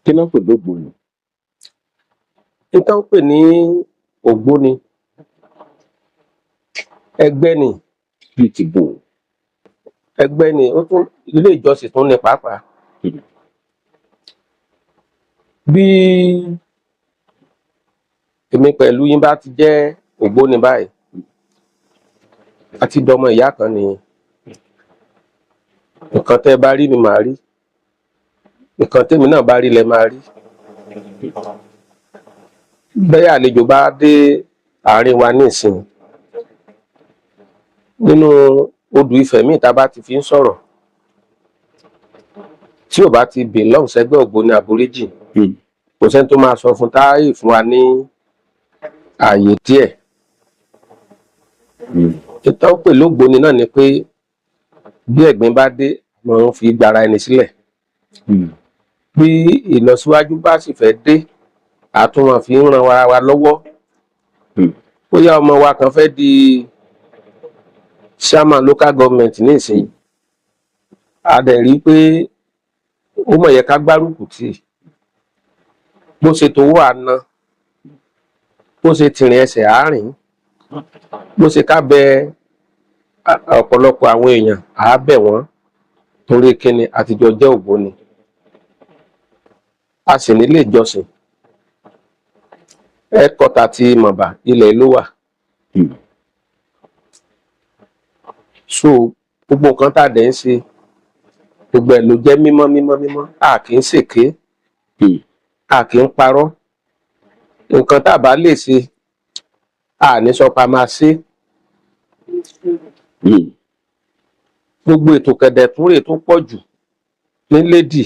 Kí náà pè lógbóni? Nǹkan pè ní ògbóni ẹgbẹ́ ni, Bíi ti bò. ẹgbẹ́ ni, ó tún ilé ìjọsìn tún ní pàápàá. Bí èmi pẹ̀lú yín bá ti jẹ́ ògbóni báyìí, a ti dọmọ ìyá kan nìyẹn. Nǹkan tẹ́ ẹ bá rí ni màá rí, nǹkan tèmi náà bá rí lẹ máa rí. Bẹ́ẹ̀ àlejò bá dé àárín wa ní ìsìn, nínú odù Ifẹ̀ míì tá a bá ti fi ń sọ̀rọ̀, tí ò bá ti belong sẹ́gbẹ́ ògbóni àboríjì, kò sẹ́ni tó máa sọ fún táyì fún wa ní ààyè díẹ̀. Ìtàn pè lógbóni náà ni pé bí ẹ̀gbin bá dé, wọ́n fi gbara ẹni sílẹ̀. Bí ìlọsíwájú bá sì fẹ́ dé, a tún máa fi ń ran ara wa lọ́wọ́. Bóyá ọmọ wa kan fẹ́ di chairman local government ní ìsìn, a dẹ̀ rí pé ó mọ̀ yẹ ká gbárùkù tì, bó ṣe tówó àná, bó ṣe tìrìn ẹsẹ̀ àárín, bó ṣe ká bẹ ọ̀pọ̀lọpọ̀ àwọn èèyàn á bẹ̀ wọ́n, torí kíni àtijọ́ jẹ́ ògbóni. A sì nílé ìjọsìn, headquarter ti Mọ̀bà ilẹ̀ ló wà. So gbogbo nǹkan tá a dẹ̀ ń ṣe, gbogbo ẹ̀ ló jẹ́ mímọ́ mímọ́ mímọ́. A kì í ṣèké, a kì í parọ́. Nǹkan tá a bá lè ṣe, a ní sọ pa máa ṣe. Gbogbo ètò kẹ̀dẹ̀túnrè tó pọ̀ jù nílédì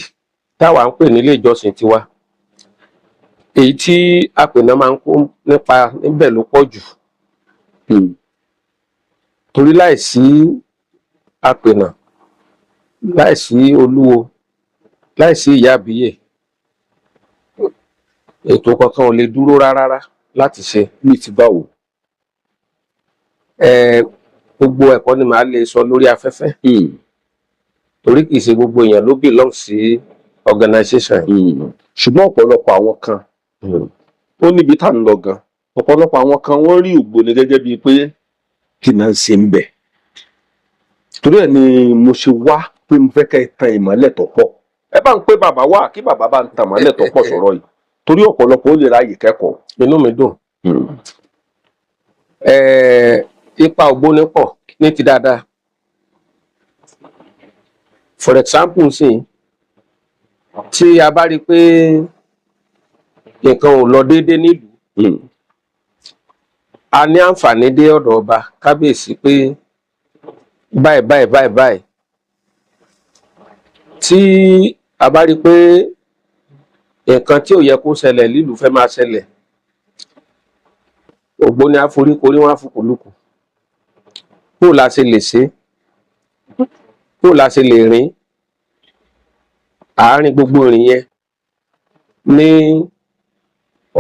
táwa ń pè nílé ìjọsìn tiwa, èyí tí àpènà máa ń kó nípa níbẹ̀ ló pọ̀ jù. Torí láìsí àpènà, láìsí olúwo, láìsí ìyá àbíyè, ètò kankan ò lè dúró rárá láti ṣe. Ní ti báwo? Gbogbo ẹ̀kọ́ ni màá lè sọ lórí afẹ́fẹ́, torí kìí ṣe gbogbo èèyàn ló belong sí organization. Ṣùgbọ́n ọ̀pọ̀lọpọ̀ àwọn kan, ó níbi tá à ń lọ gan, ọ̀pọ̀lọpọ̀ àwọn kan wọ́n rí ògbóni gẹ́gẹ́ bíi pé kí náà ṣe ń bẹ̀. Torí ẹ̀ ni mo ṣe wá pé mo fẹ́ kẹ́ ẹ tan ìmọ́lẹ̀ tó pọ̀. Ẹ bá ń pé bàbá wá, kí bàbá bá ń tan ìmọ́lẹ̀ tó pọ̀ sọ̀rọ̀ yìí, torí ọ̀pọ̀lọpọ̀ ó lè ráyè kẹ́kọ̀ọ́. Inú mi dùn. Ipa ògbóni pọ̀ ní ti dáadáa. For example sí, tí a bá rí pé nǹkan ò lọ déédéé nílùú, a ní àǹfààní dé ọ̀dọ̀ ọba kábíyèsí pé báyìí báyìí báyìí báyìí. Tí a bá rí pé nǹkan tí ò yẹ kó ṣẹlẹ̀ nílùú fẹ́ máa ṣẹlẹ̀, ògbóni àforíkorí wọn àfukùlùkù. Bó la ṣe lè ṣe, bó la ṣe lè rìn àárín gbogbo ìrìn yẹn ní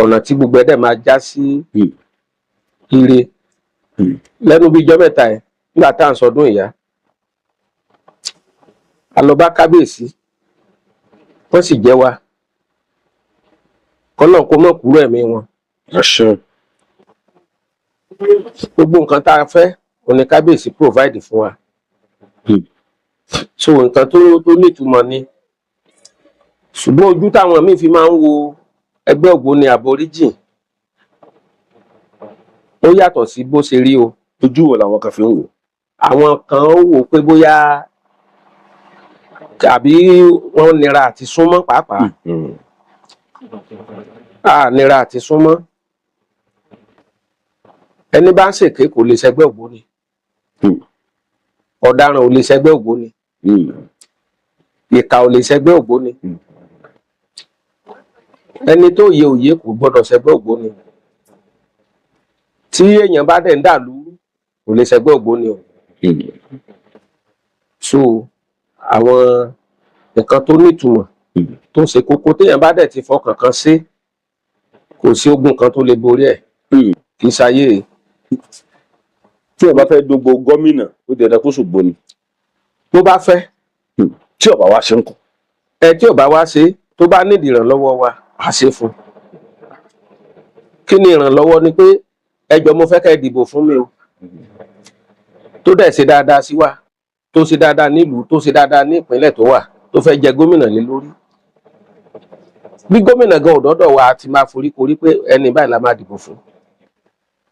ọ̀nà tí gbogbo ẹ̀dẹ̀ máa já sí ire. Lẹ́nu bí ijọ́ mẹ́ta ẹ̀, nígbà tá à ń sọdún ìyá, a lọ bá kábíyèsí, wọ́n sì jẹ́ wa, kọ́nà kó mọ̀ kúrò ẹ̀mí wọn. Gbogbo nǹkan tá a fẹ́, òní kábíyèsí provide fún wa. So nǹkan tó nítumọ̀ ni. Ṣùgbọ́n ojú táwọn míì fi máa ń wo ẹgbẹ́ ògbóni àboríjì ó yàtọ̀ sí bó ṣe rí o. Ojú wo làwọn kan fi ń wò? Àwọn kan ó wò pé bóyá tàbí wọ́n nira àti súnmọ́ pàápàá. Nira àti súnmọ́. Ẹni bá ń ṣèké kò lè ṣẹgbẹ́ ògbóni. Ọ̀daràn ò lè ṣẹgbẹ́ ògbóni. Ìkà ò lè ṣẹgbẹ́ ògbóni. Ẹni tó yẹ òye kò gbọdọ̀ ṣẹgbẹ́ ògbóni. Tí èèyàn bá dẹ̀ ń dàlú kò lè ṣẹgbẹ́ ògbóni o. So àwọn nǹkan tó nítumọ̀ tó ṣe kókó téèyàn bá dẹ̀ ti fọkàn kan sí, kò sí ogun kan tó lè borí ẹ̀. Kì í ṣayé. Tí ẹ bá fẹ́ dógbò gómìnà, ó di dandan kó ṣògbóni. Tó bá fẹ́. Tí ó bá wá ṣe ń kọ́. Tí ò bá wá ṣe, tó bá nídìí ìrànlọ́wọ́ wa á ṣe fún un. Kí ni ìrànlọ́wọ́ ni pé ẹ jọ̀ọ́ mo fẹ́ kẹ́ ẹ dìbò fún mi o, tó dẹ̀ ṣe dáadáa sí wa, tó ṣe dáadáa nílùú, tó ṣe dáadáa ní ìpínlẹ̀ tó wà, tó fẹ́ jẹ gómìnà lé lórí. Bí gómìnà gan òdọ́dọ̀ wa ti máa forí korí pé ẹni báyìí la máa dìbò fún.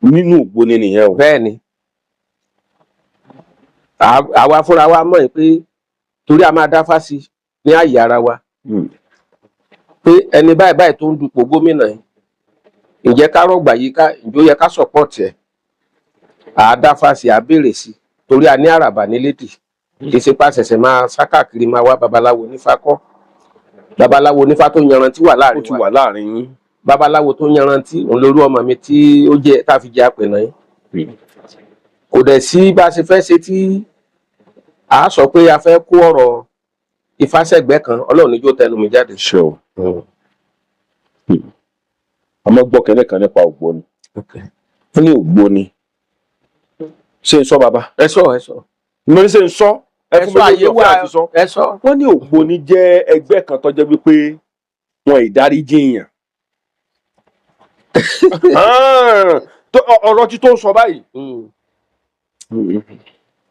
nínú Ògbóni nìyẹn o. Bẹ́ẹ̀ ni àwa fúnra wa mọ̀ pé torí a máa dáfá sí ní àyè ara wa pé ẹni báyìí báyìí tó ń dupò gómìnà yìí, ǹjẹ́ ká rọ̀gbà yìí ká ǹjọ́ yẹ ká sọ̀pọ̀tì ẹ̀, àá dáfá sí, àá béèrè sí, torí a ní àràbà nílédì. Kì í ṣe pa ṣẹ̀ṣẹ̀ máa sá káàkiri máa wá babaláwo onífá kọ́. Babaláwo onífá tó yanrantí wà ó láàrin ti wa. wà láàrin yín. Babaláwo tó yanrantí òun lórí ọmọ mi tí ó jẹ́ tá a fi jẹ́ àpènà yìí. Kò dẹ̀ sí bá a ṣe fẹ́ ṣe tí a sọ pé a fẹ́ kó ọ̀rọ̀ ìfásẹ̀gbẹ́ kan, Ọlọ́run níjó tẹnu mi jáde. ṣe o. àmọ́ gbọ́ kẹ́lẹ́ kan nípa Ògbóni. wọ́n ní Ògbóni ṣé ń sọ bàbá. Ẹ sọ mo ní ṣe ń sọ. ẹ sọ àyè wà àti sọ. ẹ sọ. wọ́n ní Ògbóni jẹ́ ẹgbẹ́ kan tó jẹ́ wípé wọn ìdáríjì èèyàn. ọ̀rọ̀ tí tó ń sọ báyìí.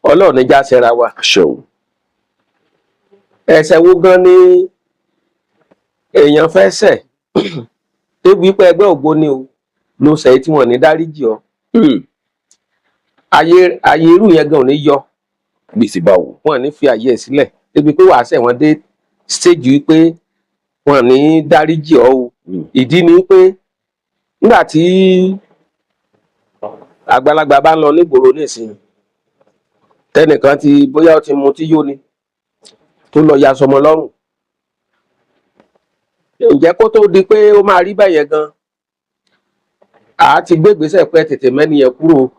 Ọlọ́run níjà ṣẹra wa. ṣe o. Ẹ̀ṣẹ̀ wo gan ni èèyàn fẹ́ ṣẹ̀ débi pé ẹgbẹ́ Ògbóni o ló ṣẹ̀ tí wọ́n ní dáríjì ọ. Ayé irú yẹn gan ò ní yọ. gbèsè báwo. Wọ́n ní fi àyè ẹ̀ sílẹ̀ débi pé wàá ṣẹ̀ wọ́n dé stage wípé wọ́n ní dáríjì ọ o. Ìdí ni pé nígbà tí àgbàlagbà bá ń lọ nígboro nísìnyí, tẹnìkan ti bóyá ó ti mu tí yó ni tó lọ ya sọmọ lọ́rùn, ǹjẹ́ kó tó di pé ó máa rí bẹ́yẹn gan, àá ti gbé ìgbésẹ̀ pé tètè mẹ́ni yẹn kúrò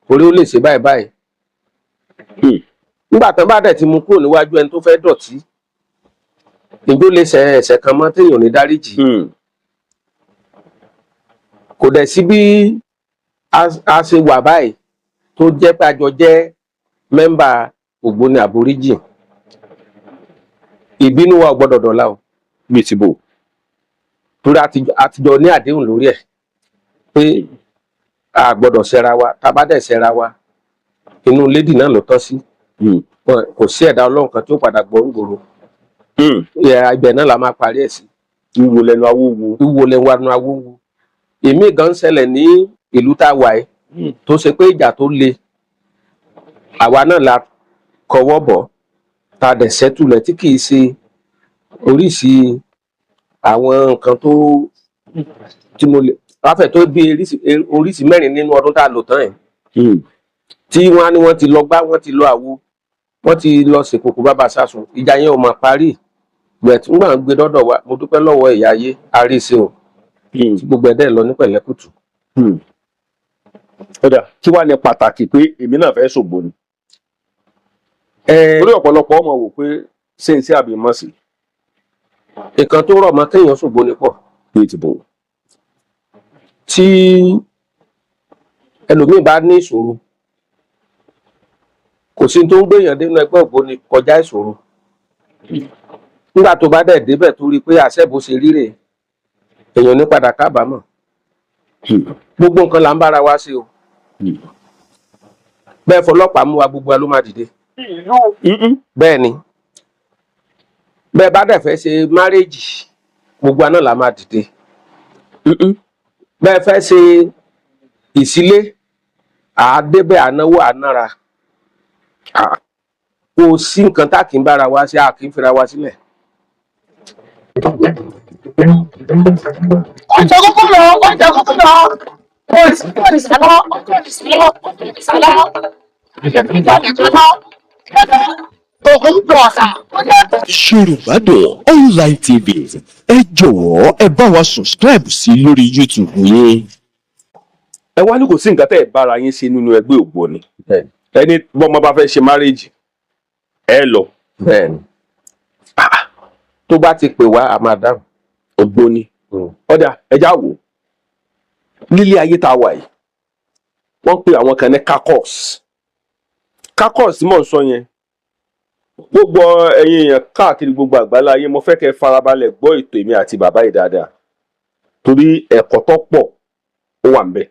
torí ó lè ṣe báyìí báyìí. Nígbà tán bá dẹ̀ ti mú kúrò níwájú ẹni tó fẹ́ dọ̀tí, ìjó lè ṣe ẹ̀ṣẹ̀ kan mọ́ téèyàn ní dáríjì. Kò dẹ̀ sí bí a ṣe wà báyìí tó jẹ́ pé àjọ jẹ́ mẹ́mbà Ògbóni àboríjì, ìbínú wa ò gbọ́dọ̀ dọ̀la o. bíi ti bò. Torí àtijọ́ ní àdéhùn lórí ẹ̀ pé a gbọ́dọ̀ ṣẹra wa, tá a bá dẹ̀ ṣẹra wa inú lédì náà ló tọ́ sí. Kò sí ẹ̀dá Ọlọ́run kan tí ó padà gbọ́ ńgboro. Ibẹ̀ náà la máa parí ẹ̀ sí. wíwo lẹ́nu awúwo. wíwo lẹ́nu awúwo. Èmi gan ń ṣẹlẹ̀ ní ìlú tá a wà yìí tó ṣe pé ìjà tó le àwa náà la kọwọ́ bọ̀ tá a dẹ̀ ṣẹ́tulẹ̀ tí kì í ṣe oríṣi àwọn nǹkan tó tí mo lè wáfẹ̀ tó bí oríṣi mẹ́rin nínú ọdún tá a lò tán yìí. Tí wọ́n á ní wọ́n ti lọ gbá, wọ́n ti lọ àwo, wọ́n ti lọ ṣèkòkò bàbá sásùn, ìjà yẹn ò máa parí. Bẹ̀t ńgbà ń gbé dọ́dọ̀ wa, mo dúpẹ́ lọ́wọ́ ẹ̀yà ayé àríṣe o tí gbogbo ẹ̀dẹ́ lọ ní pẹ̀lẹ́kùtù. ọ̀dà kí wàá ní pàtàkì pé èmi náà fẹ́ ṣògbóni. torí ọ̀pọ̀lọpọ̀ ọmọ wò pé ṣé n sí àbí mọ̀ sí. Nǹkan tó rọ̀ mọ́ kéèyàn ṣògbóni pọ̀. bíi ti bò. Tí ẹlòmíì bá ní ìṣòro, kò sí tó ń gbéyàn dénú ẹgbẹ́ Ògbóni kọjá ìṣòro. Nígbà tó bá dẹ̀ débẹ̀ tó rí i pé àṣẹ bó ṣe ríre, èèyàn ní padà kábàámọ̀. Gbogbo nǹkan là ń bára wa ṣe o. Bẹ́ẹ̀ fọlọ́pàá mú wa, gbogbo wa ló máa dìde. Bẹ́ẹ̀ ni bẹ́ẹ̀ bá dẹ̀ fẹ́ ṣe márèèjì, gbogbo wa náà la máa dìde. Bẹ́ẹ̀ fẹ́ ṣe ìsílé, àádébẹ̀ ànáwó ànára. Kò sí nǹkan tá kì í bára wa ṣe, a kì í fira wa sílẹ̀. Ọjọ́ kúkú lọ. Yorùbá Dùn Online TV, ẹ jọ̀wọ́ ẹ bá wa subscribe sí lórí YouTube yín. ẹ wá ní kò sí nǹkan tẹ́ ẹ bára yín ṣe nínú ẹgbẹ́ Ògbóni. ẹni bọ́mọ bá fẹ́ ṣe márèèjì ẹ lọ. Bẹ́ẹ̀ni tó bá ti pè wá a máa dáhùn. Ògbóni. ọ̀dà ẹja wò nílé ayé tá a wà yìí wọ́n pe àwọn kan ní kakos tí mò ń sọ yẹn gbogbo ẹ̀yin èèyàn káàkiri gbogbo àgbálá ayé mo fẹ́ kẹ́ farabalẹ̀ gbọ́ ètò èmi àti bàbá yìí dáadáa torí ẹ̀kọ́ tó pọ̀ ó wà ńbẹ̀,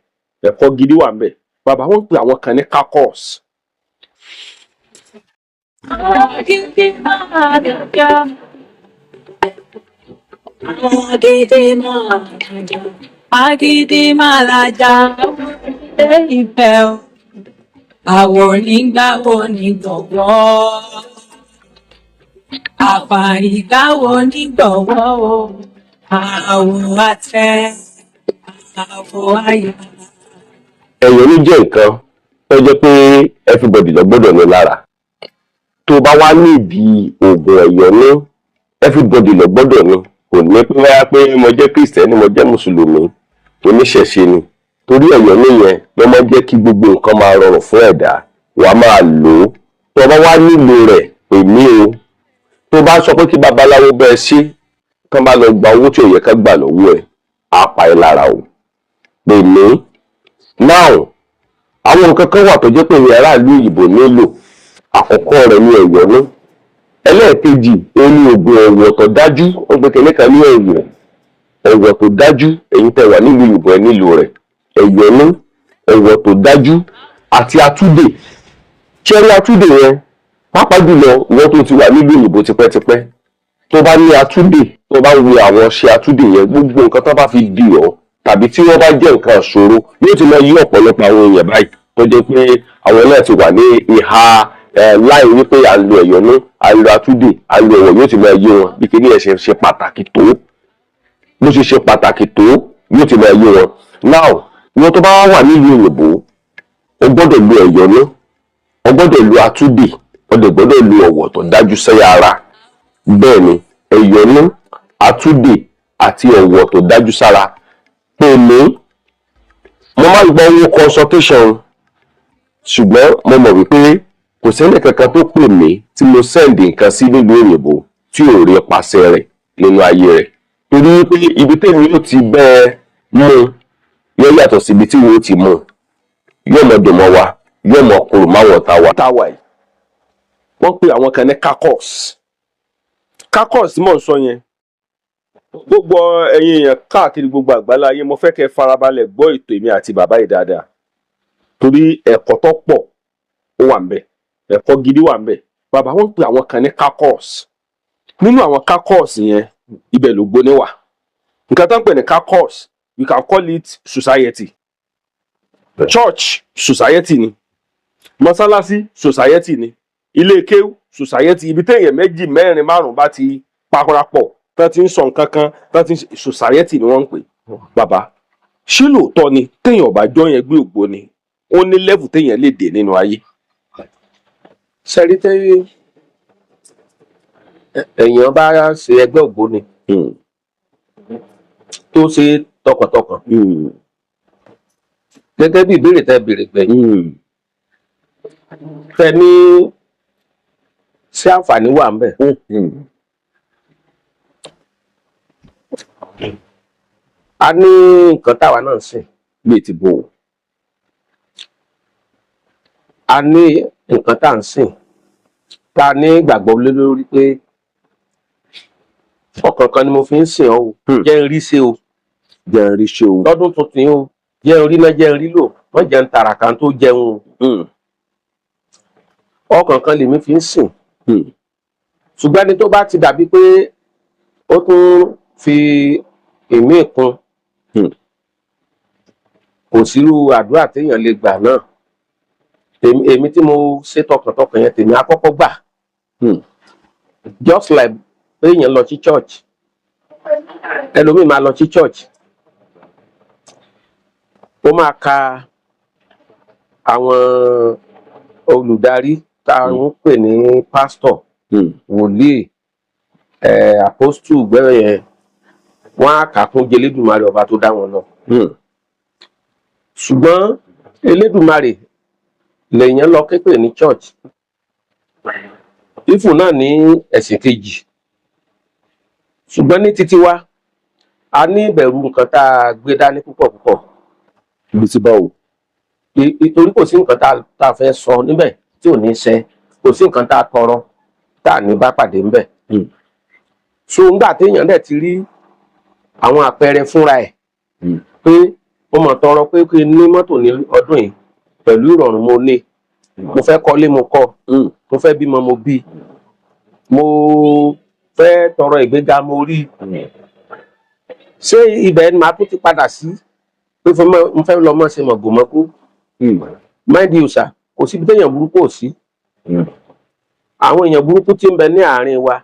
ẹ̀kọ́ gidi wà ńbẹ̀. Bàbá wọn pe àwọn kan ní kakos. Agídí máa lajà ìfẹ́ o, àwọn onígbàwọ̀ nígbọ̀wọ́, àfàìgbàwọ̀ nígbọ̀wọ́ o, àwọ̀ àtẹ, àwọ̀ àyà. ẹ̀yọ́nú jẹ́ nǹkan tó jẹ́ pé everybody ló gbọ́dọ̀ ní lára. tó bá wá nídìí oògùn ẹ̀yọ́nú everybody ló gbọ́dọ̀ ní. kò ní pé wáyà pé mo jẹ́ kristẹni mo jẹ́ mùsùlùmí oníṣẹ̀ṣe ni. torí ẹ̀yọ́nú yẹn ló máa jẹ́ kí gbogbo nǹkan máa rọrùn fún ẹ̀dá. wàá máa lò ó. tó bá wá nílò rẹ̀ pè mí o. tó bá sọ pé kí babaláwo bẹ́ẹ̀ ṣe kán bá lọ gba owó tí ò yẹ ká gbà lọ́wọ́ ẹ̀ á pa ẹ́ lára o. pè mí. now àwọn nǹkan kan wà tó jẹ́ pé ìwé aráàlú òyìnbó nílò. àkọ́kọ́ rẹ̀ ní ẹ̀yọ́nú. ẹlẹ́ẹ̀kejì ó ní oògùn ọ̀wọ̀ tó dájú. wọ́n pe kẹ́lẹ́ kan ní ọ̀wọ̀ tó dájú. ẹ̀yin tẹ́ wà nílùú òyìnbó ẹ nílò rẹ̀. ẹ̀yọ́nú, ọ̀wọ̀ tó dájú àti atúdè. ṣẹ́rí atúdè yẹn pàápàá jùlọ ìwọ́n tó ti wà nílùú òyìnbó tipẹ́tipẹ́. tó bá ní atúdè tó bá wo àwọn ṣe atúdè yẹn gbogbo nǹkan tó bá fi dì ọ́ tàbí tí wọ́n bá jẹ́ nǹkan ìṣòro yóò ti máa yí ọ̀pọ̀lọpọ̀ àwọn èèyàn báyìí tó jẹ́ pé àwọn náà ti wà ní ìhà láì wípé à ń lo ẹ̀yọ́nú à ń lo atúdè à ń lo ọ̀wọ̀ yóò ti máa yé wọn bí kíní ẹ̀ ṣe pàtàkì tó bó ṣe pàtàkì tó yóò ti máa yé wọn. now ìwọ́n tó bá wà nílùú òyìnbó o gbọ́dọ̀ lo ẹ̀yọ́nú o gbọ́dọ̀ lo atúdè o dẹ̀ gbọ́dọ̀ lo ọ̀wọ̀ tó dájú sẹ́yà ara. bẹ́ẹ̀ ni ẹ̀yọ́nú, atúdè àti ọ̀wọ̀ tó dájú sára. pè mí. mo máa ń gba owó consultation ṣùgbọ́n mo mọ̀ wípé kò sẹ́ni kankan tó pè mí tí mo sẹ́ǹdì nǹkan sí nílùú òyìnbó tí ò rí pasẹ̀ rẹ̀ nínú ayé rẹ̀. torí wípé ibi tèmi yóò ti bẹ́ẹ̀ mú yóò yàtọ̀ sí ibi tí wọ́n ti mú. yóò mọ dùn mọ́ wa yóò mọ kúrò máwọn táwa yìí. Wọ́n pe àwọn kan ní kakos. Kakos tí mò ń sọ yẹn gbogbo ẹ̀yin èèyàn káàkiri gbogbo àgbálá ayé mo fẹ́ kẹ́ farabalẹ̀ gbọ́ ètò èmi àti bàbá yìí dáadáa torí ẹ̀kọ́ tó pọ̀ ó wà ńbẹ̀, ẹ̀kọ́ gidi wà ńbẹ̀. Bàbá wọn pe àwọn kan ní kakos. nínú àwọn kakos yẹn ibẹ̀ ló gbóni wà. nǹkan tó ń pè ní kakos you can call it society. church society ni, mọ́sálásí society ni, ilé kéwú society. ibi téèyàn méjì mẹ́rin márùn-ún bá ti parapọ̀ tán ti ń sọ nǹkan kan tán ti ń society ni wọ́n ń pè. bàbá ṣé lóòótọ́ ni téèyàn ò bá jọ yẹn gbé ògbóni ó ní level téèyàn lè dé nínú ayé. sẹ́rí tẹ́ èèyàn bá ṣe ẹgbẹ́ ògbóni tó ṣe tọkàntọkàn gẹ́gẹ́ bí ìbéèrè tẹ́ béèrè gbẹ̀yìn fẹ́ ní ṣé àǹfààní wà ń bẹ̀. a ní nǹkan táwa náà sìn bíi ti bò ó. a ní nǹkan tá à ń sìn tá a ní ìgbàgbọ́ lé lórí pé ọkàn kan ni mo fi ń sìn ọ́ o jẹ́ ń rí ṣe o jẹ́ ń rí ṣe o lọ́dún tuntun o jẹ́ ń rí náà jẹ́ ń rí lò wọ́n jẹ́ ń tààrà kan tó jẹun o ọkàn kan lèmi fi ń sìn ṣùgbọ́n ẹni tó bá ti dàbí pé ó tún fi èmí kún kò sírú àdúrà téèyàn lè gbà náà èmi tí mo ṣe tọkàntọkàn yẹn tèmi àkọ́kọ́ gbà just like èèyàn lọ sí church ẹlòmíì máa lọ sí church ó máa ka àwọn olùdarí tá à ń pè ní pastor wòlíì apostle gbẹ́rẹ̀ yẹn wọ́n á kà kún jẹlẹ́dùmarè ọba tó dá wọn lọ ṣùgbọ́n Elédùmarè lèèyàn lọ képe ní church ìfún náà ní ẹ̀sìn kejì ṣùgbọ́n ní títí wa a ní ìbẹ̀rù nǹkan tá a gbé dání púpọ̀ púpọ̀. ibi tí báwo. Nítorí kò sí nǹkan tá a fẹ́ sọ níbẹ̀ tí ò ní ṣẹ kò sí nǹkan tá a tọrọ tá à ní bá pàdé ńbẹ̀. So ńgbà téèyàn dẹ̀ ti rí àwọn àpẹẹrẹ fúnra ẹ̀ pé mo mọ̀ tọrọ pé kí n ní mọ́tò ní ọdún yìí pẹ̀lú ìrọ̀rùn mo ní, mo fẹ́ kọ́lé mo kọ́, mo fẹ́ bímọ mo bí, mo fẹ́ tọrọ ìgbéga mo rí. Ṣé ibẹ̀ ni màá tún ti padà sí pé mo fẹ́ lọ mọ́ ṣe mọ̀gòmọ́kú? Mind you sir, kò síbi téèyàn burúkú ò sí. Àwọn èèyàn burúkú tí ń bẹ ní àárín wa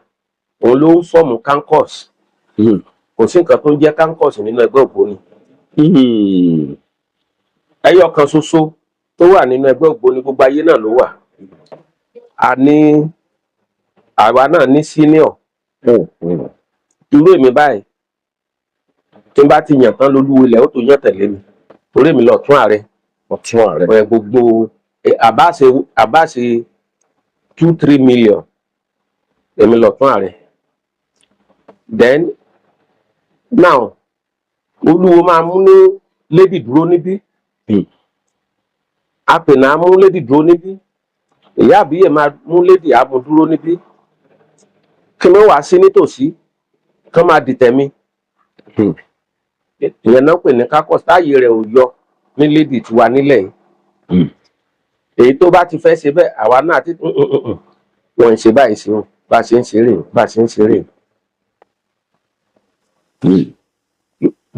òun ló ń fọ́ọ̀mù kankos. Kò sí nǹkan tó ń jẹ́ kankos nínú ẹgbẹ́ ògbóni. Ẹyọ kan ṣoṣo tó wà nínú ẹgbẹ́ ògbóni gbogbo ayé náà ló wà. Àwa náà ní senior. Irú èmi báyìí tí n bá ti yàn tán lólúwo ilẹ̀ ó tó yàn tẹ̀lé mi torí èmi lọ̀tún ààrẹ. Gbogbo àbáṣe 2-3 million èmi lọ̀tún ààrẹ. Then now olúwo máa mú ní lady dúró níbí, apènà mú lady dúró níbí, ìyá àbíyè máa mú lady àmú dúró níbí, kí wọ́n wá sí nítòsí kí wọ́n máa dìtẹ̀ mi. Ìyẹn náà pè ní kákọ́s táyé rẹ̀ ò yọ ní lady tiwa nílẹ̀ yìí. Èyí tó bá ti fẹ́ ṣe bẹ́ẹ̀ àwa náà ti wọ́n ń ṣe báyìí sí wọn bá ṣe ń ṣeré bá ṣe ń ṣeré.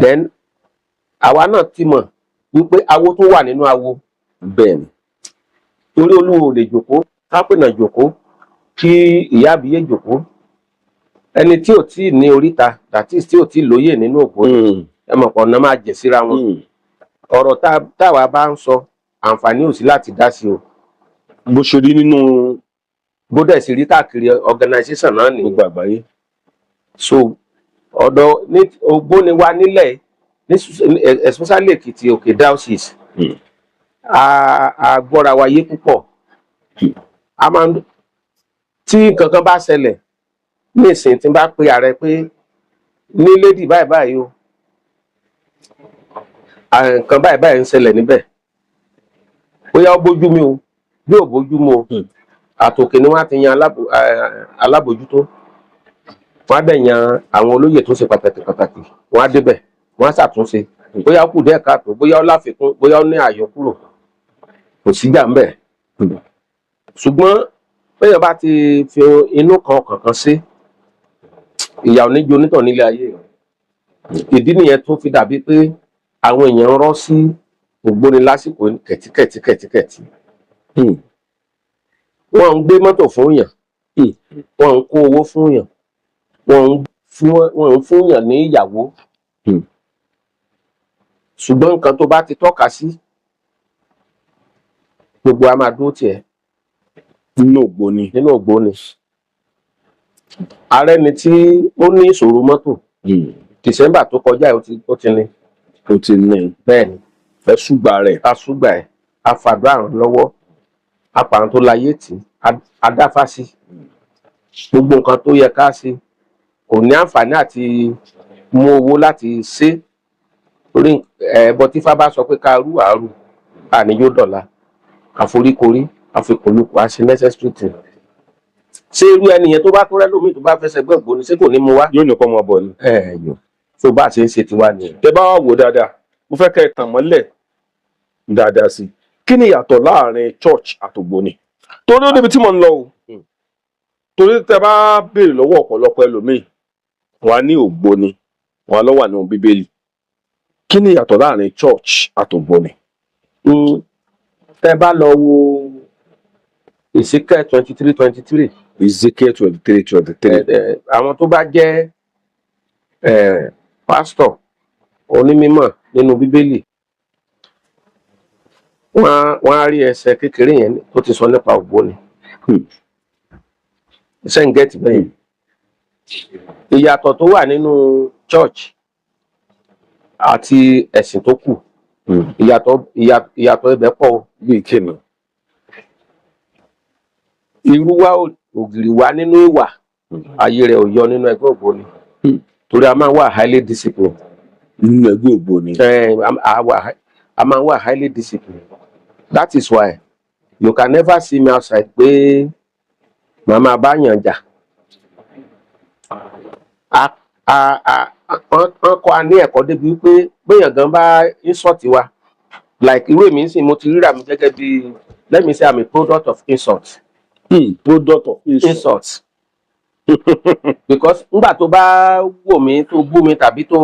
Then àwa náà ti mọ̀ wípé awo tó wà nínú awo. Bẹ́ẹ̀ni. Torí olúwo lè jòkó kápẹ́nà jòkó kí ìyá àbíyè jòkó. Ẹni tí ò tí ì ní oríta that is tí ò tí ì lóyè nínú ògbóni ẹ mọ̀ pọ̀ ọ̀nà máa jẹ̀ síra wọn. Ọ̀rọ̀ táwa bá ń sọ àǹfààní ò sí láti dá sí o. Bó ṣe rí nínú bódẹ̀ sí rí káàkiri organisation náà ní gbogbo àgbáyé. So ọ̀dọ̀ ní ògbóni wa nílẹ̀ especially Èkìtì Òkè diocese a gbọ́ra wa yé púpọ̀. Tí nǹkan kan bá ṣẹlẹ̀ ní ìsìn tí n bá pe ààrẹ pé ní lady báyìí báyìí o nǹkan báyìí báyìí ń ṣẹlẹ̀ níbẹ̀ bóyá ó bójú mi o bí ò bójú mu o àtòkè ni wọ́n á ti yan alábòjútó, wọ́n á dẹ̀ yan àwọn olóyè tó ṣe pàtàkì wọ́n á débẹ̀ wọ́n á ṣàtúnṣe bóyá ó kù díẹ̀ káàtó bóyá ó láfikún bóyá ó ní àyọkúrò kò síjà ń bẹ̀. Ṣùgbọ́n bẹ́ẹ̀ bá ti fi inú kan kankan sí ìyà ò ní jó onítọ̀ nílé ayé. Ìdí nìyẹn tó fi dàbí pé àwọn èèyàn rọ́ sí ògbóni lásìkò kẹ̀tíkẹ̀tí. Wọ́n ń gbé mọ́tò fún yàn, wọ́n ń kó owó fún yàn, wọ́n ń fún yàn ní ìyàwó. Ṣùgbọ́n nǹkan tó bá ti tọ́ka sí gbogbo a máa dúró tiẹ̀ nínú ògbóni. Ààrẹ ni tí ó ní ìṣòro mọ́tò December tó kọjá ó ti ní. Bẹ́ẹ̀ni. Fẹ́ ṣùgbà rẹ̀. A ṣùgbà ẹ̀ a fàdúrà ràn lọ́wọ́ apàrọ̀ tó láyé tì adáfá sí gbogbo nǹkan tó yẹ ká ṣe kò ní àǹfààní àti mú owó láti ṣe torí ẹbọ tí Ifá bá sọ pé ká rú àrù àní yóò dọ̀la àforíkorí àfikùnlùkù àṣẹ necessary thing. Ṣé irú ẹnìyẹn tó bá tó rẹ́ lómi tó bá fẹsẹ̀ gbọ́ ògbóni ṣé kò ní mu wá? Yóò ní kọ́ ọmọ bọ̀ ni. Yóò tó bá ṣe ń ṣe tiwa nìyẹn. Tẹ bá wò dáadáa mo fẹ́ kẹ́ ẹ tàn mọ́lẹ̀ dáadáa sí kí ni ìyàtọ̀ láàrin church àtògbóni torí ó débi tí mo ń lọ o torí tẹ bá béèrè lọ́wọ́ ọ̀pọ̀lọpọ̀ ẹlòmíì wọn á ní ògbóni wọn á lọ wà nínú bíbélì kí ni ìyàtọ̀ láàrin church àtògbóni. Tẹ bá lọ wo Ezekiel 23:23. Ezekiel 23:23. Àwọn tó bá jẹ́ pásítọ̀ onímímọ̀ nínú bíbélì wọ́n á rí ẹsẹ̀ kékeré yẹn tó ti sọ nípa ògbóni. Iṣẹ́ ń gẹ́tì bẹ́ẹ̀. Ìyàtọ̀ tó wà nínú church àti ẹ̀sìn tó kù ìyàtọ̀ ibẹ̀ pọ̀ bíi kíni. Irú wa ògiri wa nínú ìwà ayé rẹ̀ ò yọ nínú ẹgbẹ́ ògbóni torí a máa wà highly disciplined. Nínú ẹgbẹ́ ògbóni. A máa wà highly disciplined. That is why you can never see me outside pé màá máa bá yàn jà. Wọ́n kọ́ a ní ẹ̀kọ́ débi wípé béèyàn gan bá insult wa, like irú èmi ń sìn, mo ti ríra mi gẹ́gẹ́ bí, let me say I'm a product of insult. Product of Insult. Because nígbà tó bá wò mí tó bú mi tàbí tó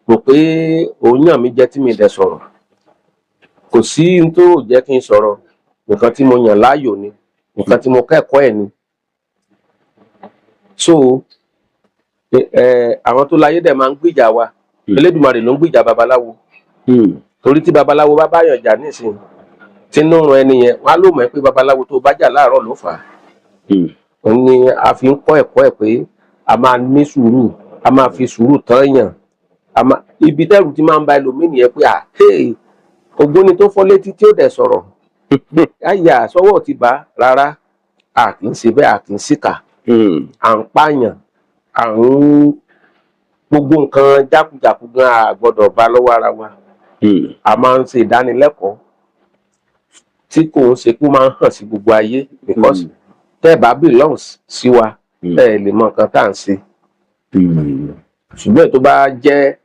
rò pé òun yàn mí jẹ tí mi dẹ̀ sọ̀rọ̀, kò sí n tó jẹ́ kí n sọ̀rọ̀, nǹkan tí mo yàn láàyò ni, nǹkan tí mo kẹ́kọ̀ọ́ ẹ̀ ni. So àwọn tó láyé dẹ̀ máa ń gbìjà wa, Elédùmarè ló ń gbìjà babaláwo. Torí tí babaláwo bá báyàn jà nísìnyí tí inú run ẹni yẹn, wọn á lò mọ̀ pé babaláwo tó bá jà láàárọ̀ ló fà á. Òun ni a fi ń kọ́ ẹ̀kọ́ ẹ̀ pé a máa ní sùúrù, a máa fi sùúrù tán èèyàn. Ibi tẹ́rù ti máa ń ba ẹlòmíì nìyẹn pé ògbóni tó fọ́ létí tí ó dẹ̀ sọ̀rọ̀, àyà sọ́wọ́ ti bá rárá, a kì í ṣe bẹ́ẹ̀, a kì í ṣìkà, à ń pààyàn, à ń gbogbo nǹkan jákujàku gan a gbọ́dọ̀ bá lọ́wọ́ ara wa. A máa ń ṣe ìdánilẹ́kọ̀ọ́ tí kò ń ṣe kó máa ń hàn sí gbogbo ayé, because tẹ́ ẹ bá belong sí wa tẹ́ ẹ lè mọ nǹkan tá à ń ṣe. Ṣùgbọ́n tó bá jẹ́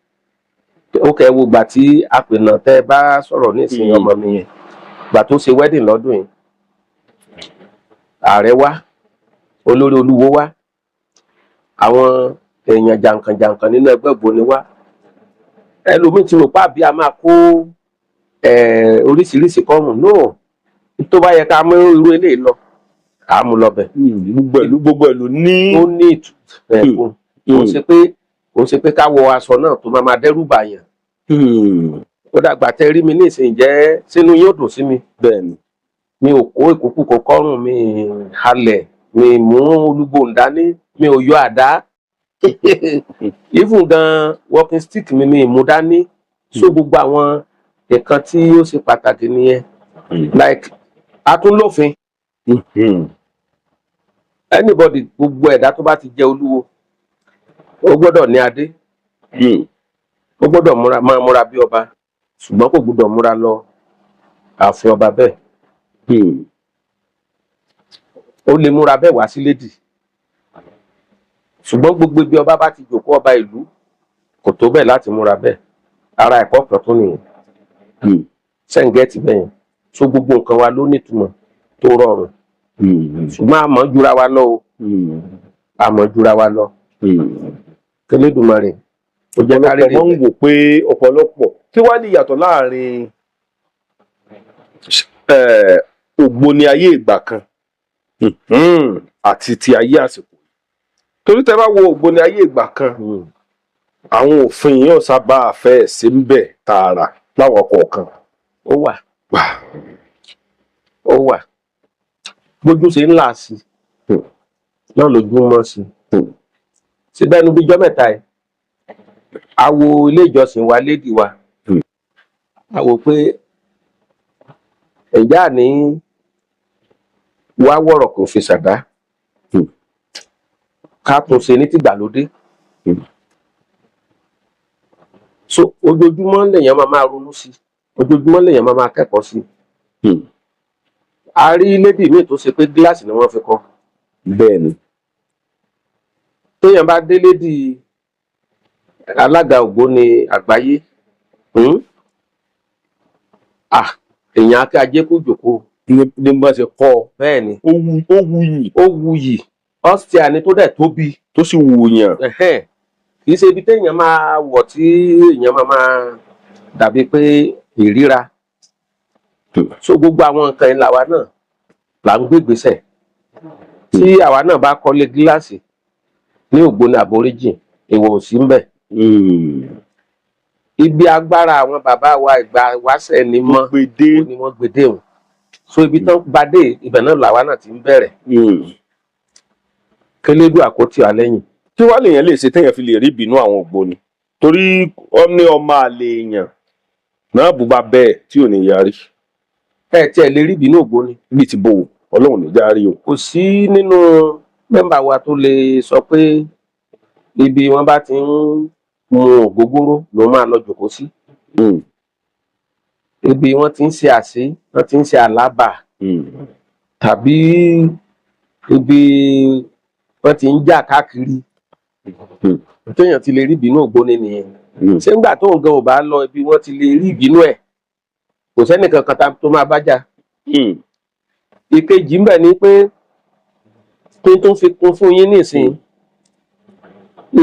ó kẹ́ wo gbà tí àpènà tẹ́ ẹ bá sọ̀rọ̀ nísìnyí ọmọ mi yẹn, gbà tó ṣe wedding lọ́dún yìí, ààrẹ wá, olórí olúwo wá, àwọn èèyàn jàǹkànjàǹkàn nínú ẹgbẹ́ ògbóni wá. Ẹlòmíì ti rò pàbí a máa kó oríṣiríṣi kọ́rùn náà, tó bá yẹ ká mú irú eléyìí lọ à mú lọ bẹ̀. Gbogbo ẹ̀ ló ní ó ní ìtùkùn. Kò ṣe pé ká wọ aṣọ náà tó máa dẹ́rù bàyàn. Ó dàgbà tẹ́ rí mi ní ìsìn, jẹ́ sínú yóò dùn sí mi. Bẹ́ẹ̀ni. Mi ò kó ìkókùkọ kọ́rùn, mi halẹ̀, mi mú olúgbòhùn dání, mi ò yọ àdá. Even gan walking stick mi mú dání. So gbogbo àwọn nǹkan tí ó ṣe pàtàkì nìyẹn. Like atúnlófin. Anybody, gbogbo ẹ̀dá tó bá ti jẹ́ olúwo, ó gbọ́dọ̀ ní adé. Ó gbọ́dọ̀ máa múra bí ọba, ṣùgbọ́n kò gbọ́dọ̀ múra lọ ààfin ọba bẹ́ẹ̀. Ó lè múra bẹ́ẹ̀ wá sí lédì, ṣùgbọ́n gbogbo ibi ọba bá ti jòkó ọba ìlú kò tó bẹ́ẹ̀ láti múra bẹ́ẹ̀. Ara ẹ̀kọ́ kan tó nìyẹn. Sẹ́ǹgẹ́ẹ̀tì bẹ́yẹn. So gbogbo nǹkan wa ló nítumọ̀ tó rọrùn. Ṣùgbọ́n a mọ̀ jura wa lọ o. A mọ̀ jura wa lọ. K'Elédùmarè ó jẹ́ ká rí rí. Wọ́n ń wò pé ọ̀pọ̀lọpọ̀ kí wá ní ìyàtọ̀ láàrin ògbóni ayé ìgbà kan àti ti ayé àsìkò. Torí tẹ́ bá wo ògbóni ayé ìgbà kan, àwọn òfin yóò sábà fẹ́ sí ń bẹ̀ tààrà láwọn kọ̀ọ̀kan. Ó wà. Ó wà. Bójú ṣe ń là sí náà lójú mọ́ sí. Síbẹ̀ nu bíjọ́ mẹ́ta ẹ̀, a wo ilé ìjọsìn wa lédì wa, a wò pé ẹ̀já ní wá wọ̀rọ̀ kò fi ṣàdá, ká tún ṣe ní tìgbàlódé. So ojoojúmọ́ lèèyàn máa ronú sí, ojoojúmọ́ lèèyàn máa kẹ́kọ̀ọ́ sí. A rí lédì míì tó ṣe pé gíláàsì ni wọ́n fi kọ́. Bẹ́ẹ̀ni. Téèyàn bá dé lédì alága ògbóni àgbáyé, èèyàn akẹ́ ajé kó jòkó ní bá ṣe kọ́. bẹ́ẹ̀ni, Ó wuyì. ó wuyì. Ọ́stíà ni tó dẹ̀ tóbi, tó sì wùyàn. kì í ṣe ibi téèyàn máa wọ̀ tí èèyàn máa dàbí pé ìríra. So gbogbo àwọn nǹkan ìlà wa náà là ń gbé ìgbésẹ̀. Tí àwa náà bá kọ́lé gíláàsì ní ògbóni àboríjìn, èèwọ̀ ò sí ń bẹ̀. Ibi agbára àwọn bàbá wa ìgbà wáṣẹ̀ ni wọ́n gbèdé wọn. So ibi tán gbadé, ibẹ̀ náà làwa náà ti ń bẹ̀rẹ̀. K'Elédùà àkótì wa lẹ́yìn. Kí wá lèèyàn lè ṣe téèyàn fi lè rí ìbínú àwọn ògbóni? Torí ó ní ọmọ àlè èèyàn náà bùbá bẹ́ẹ̀ tí ò ní yarí. Ẹ tiẹ̀ lè rí ìbínú ògbóni. Bí ti bò Ọlọ́run ní járí o. Kò sí nínú mẹ́mbà wa tó lè sọ pé ibi wọn bá ti ń mu ògógóró ló máa lọ jòkó sí. Ibi wọn ti ń ṣe àsè, wọn ti ń ṣe àlábà, tàbí ibi wọ́n ti ń jà káàkiri téèyàn ti lè rí ìbínú ògbóni nìyẹn. ṣé ńgbà tó ń gan ò bá lọ ibi wọ́n ti lè rí ìbínú ẹ̀ kò sẹ́nìkan kan tó máa bá jà. ìkejì ń bẹ ni pé kí n tó fi kún fún yín nísìnyí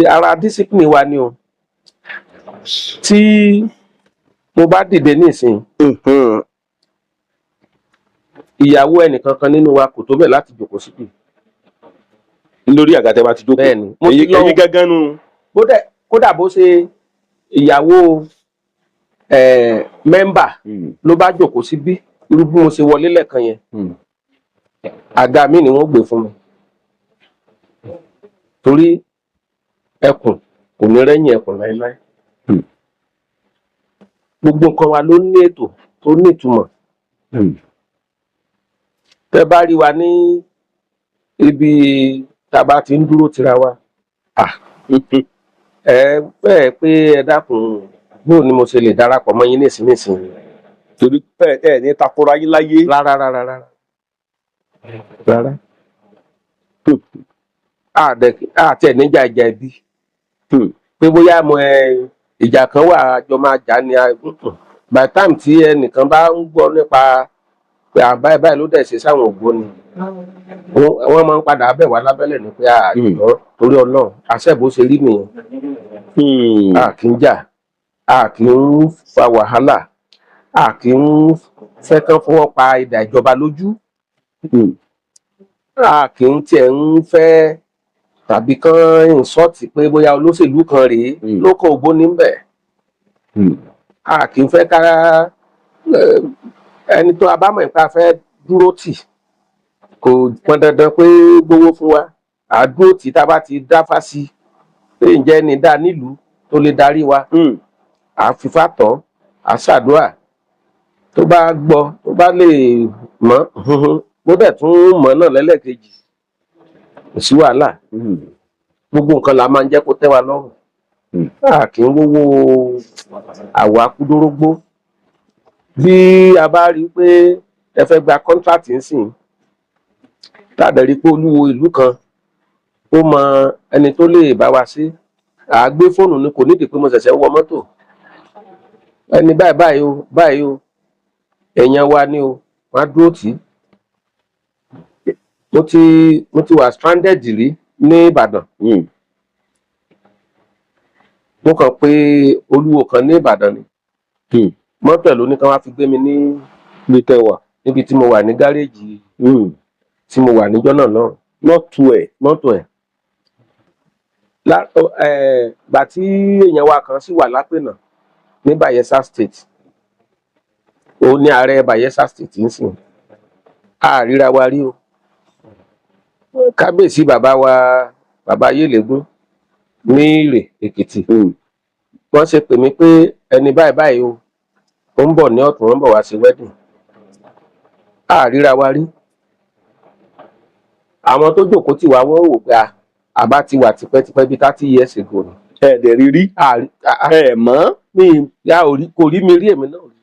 ara discipline wa ni o. tí mo bá dìde nísìnyí ìyàwó ẹnìkankan nínú wa kò tó bẹ̀ láti jókòó síbí. lórí àga tẹ́ bá ti jókòó. bẹ́ẹ̀ni èyí gángan nu. kódà bó ṣe ìyàwó mẹ́mbà ló bá jókòó síbí irú bí mo ṣe wọlé lẹ́ẹ̀kan yẹn àga mi ni wọ́n gbé fún mi torí ẹkùn kò ní rẹ́yìn ẹkùn láéláé. gbogbo nǹkan wa ló ní ètò tó ní ìtumọ̀. tẹ́ bá rí wa ní ibi tá a bá ti ń dúró tira wa ẹ bẹ́ẹ̀ pé ẹ dákun bó ni mo ṣe lè darapọ̀ mọ́ yín nísìnyí. torí ẹ ní takora yín láyé. rárá àti ẹ̀ níjà ìjà ẹbí pé bóyá mo ìjà kan wà àjọ máa jà ní by the time tí ẹnìkan bá ń gbọ́ nípa pé àbáyé báyìí ló dẹ̀ ṣe sáwọn ògbóni wọ́n máa ń padà bẹ̀ wá lábẹ́lẹ̀ ní pé àjọ torí Ọlọ́run àṣẹ́bó ṣe rí nìyẹn. a kì í jà a kì í fa wàhálà a kì í fẹ́ kán fọwọ́ pa idà ìjọba lójú a kì í tiẹ̀ ń fẹ́ tàbí kán ìsọ́ọ̀tì pé bóyá olóṣèlú kan rèé lóko ògbóni ń bẹ̀. a kì í fẹ́ ká ẹni tó abámọ̀ ìpa fẹ́ dúró tì kò pọn dandan pé gbowó fún wa àdúró tì tá a bá ti dáfá sí pé ǹjẹ́ ẹni dá nílùú tó lè darí wa àfífà tọ́ àṣàdúrà tó bá gbọ́ tó bá lè mọ̀ bó dẹ̀ tún mọ̀ náà lẹ́lẹ́kejì kò sí wàhálà. gbogbo nǹkan la máa ń jẹ́ kó tẹ́ wa lọ́rùn. a kì í wówó àwọ̀ akúdórógbó. bí a bá rí i pé ẹ fẹ́ gba kọ́ńtrátì ńsìn tàdé rí i pé olúwo ìlú kan ó mọ ẹni tó lè bá wa sí àgbé fóònù ni kò nídìí pé mo ṣẹ̀ṣẹ̀ ń wọ mọ́tò ẹni báyìí o èèyàn wa ni o wọ́n á dúró tì í. mo ti wà stranded rí ní Ìbàdàn. mo kàn pé olúwo kan ní Ìbàdàn ni mọ́tò ẹ̀ ló ní kí wọ́n á fi gbé mi ní níbi tí mo wà ní gáréèjì tí mo wà níjọ́ náà lọ́rùn. mọ́tò ẹ̀ gbà tí èèyàn wa kan sì wà lápẹ̀nà ní Bayelsa State ó ní ààrẹ Bayelsa State ń sìn àríra wa rí o kábíyèsí bàbá Ayélégún ní Ìrè Èkìtì wọ́n ṣe pè mí pé ẹni báyìí o ó ń bọ̀ ní ọ̀tún wọ́n ń bọ̀ wá sí wedding àríra wa rí. àwọn tó jókòó tì wá wọ́n wò pé àbá ti wà tipẹ́tipẹ́ bíi 30 years ago ni. ẹ̀ẹ́dẹ̀ rírí ẹ̀ mọ́. kò rí mi rí èmi náà rí.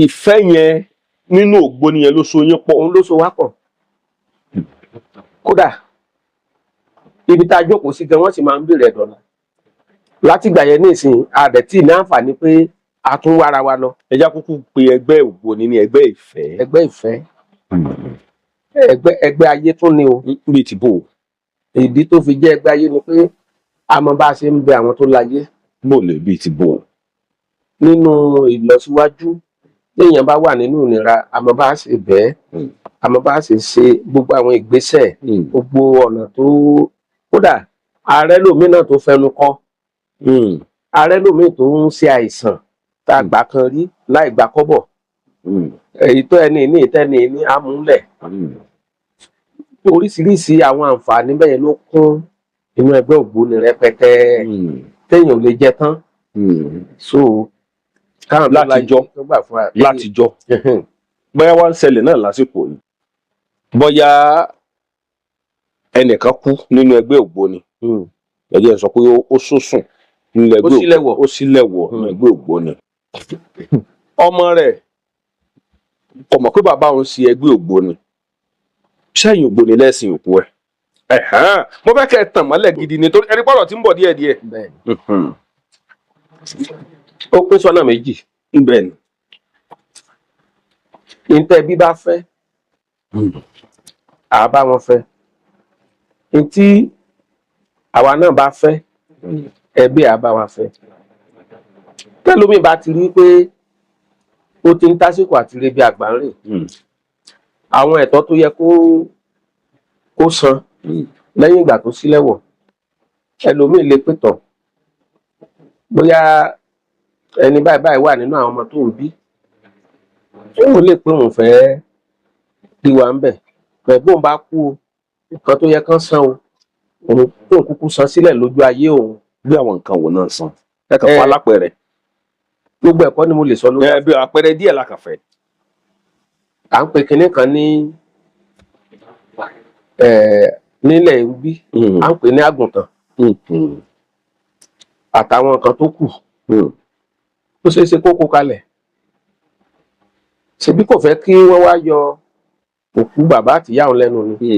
ìfẹ́ yẹn nínú ògbóni yẹn ló so yín pọ̀. òun ló so wá pọ̀. kódà ibi tá a jókòó sí gan wọ́n sì máa ń béèrè ẹ̀dọ̀nà látìgbà yẹn nísìnyí àdẹ̀tì ní àǹfààní pé a tún wára wa lọ. ẹjá kúkú pe ẹgbẹ́ ògbóni ní ẹgbẹ́ ìfẹ́. ẹgbẹ́ ìfẹ́ ẹgbẹ́ ayé tún ni o. bíi ti bò. ìdí tó fi jẹ́ ẹgbẹ́ ayé ni pé a mọ bá a ṣe ń bẹ àwọn tó láyé. bò lè bíi ti bò. nínú ìlọsíwájú téèyàn bá wà nínú ìnira a mọ bá a ṣe bẹ́ẹ̀ a mọ bá a ṣe ṣe gbogbo àwọn ìgbésẹ̀ gbogbo ọ̀nà tó kódà ààrẹ lòmíì náà tó fẹnu kọ́ ààrẹ lòmíì tó ń ṣe àìsàn tá a gbà kan rí láì gbà kọ́bọ̀ èyí tó ẹni ní ìtẹ́ni ní àmúlẹ̀ oríṣiríṣi àwọn àǹfààní bẹ́ẹ̀ ló kún inú ẹgbẹ́ ògbóni rẹpẹtẹ téèyàn ò lè jẹ tán. so káwọn látijọ́ bóyá wá ń ṣẹlẹ̀ náà lásìkò yìí bóyá ẹnìkan kú nínú ẹgbẹ́ ògbóni ẹ̀jẹ̀ sọ pé ó sùn nínú ẹgbẹ́ ògbóni ó sílẹ̀wọ̀ nínú ẹgbẹ́ ògbóni ọmọ rẹ̀ kò mọ̀ pé bàbá òun ṣe ẹgbẹ́ ògbóni sẹ́yìn ògbóni lẹ́sìn òkú ẹ̀ mo fẹ́ kẹ́ ẹ tàn mọ́lẹ̀ gidi ni torí ẹni pọ̀rọ̀ tí ń bọ̀ díẹ̀díẹ̀. bẹ́ẹ̀ ó pín sọ́nà méjì. bẹ́ẹ̀ ni. ìtẹ́ bí bá fẹ́ àá bá wọn fẹ́, ntí àwa náà bá fẹ́ ẹbí àá bá wa fẹ́. tẹ́lómi bá ti rí pé ó ti ń tásìkò àti rebi àgbà ń rìn, àwọn ẹ̀tọ́ tó yẹ kó san lẹ́yìn ìgbà tó sílẹ̀ wọ̀, ẹlòmíì lè pètọ̀ bóyá ẹni báyìí báyìí wà nínú àwọn ọmọ tó ń bí, òun lè pé òun fẹ́ rí wa ń bẹ̀ pẹ̀lú bóun bá kú o nǹkan tó yẹ kán san o òun tóun kúkú san sílẹ̀ lójú ayé òun. bí àwọn nǹkan wò náà san ẹ kàn fún alápẹ̀rẹ̀. gbogbo ẹ̀kọ́ ni mo lè sọ lórí. bí àpẹẹrẹ díẹ̀ la kàn fẹ́. à ń pe kinní kan ní nílẹ̀ ìwúbí à ń pè ní àgùntàn àtàwọn nǹkan tó kù ó ṣeé ṣe kó kó kalẹ̀. ṣebí kò fẹ́ kí wọ́n wá yọ òkú bàbá àtìyá òun lẹ́nu ni,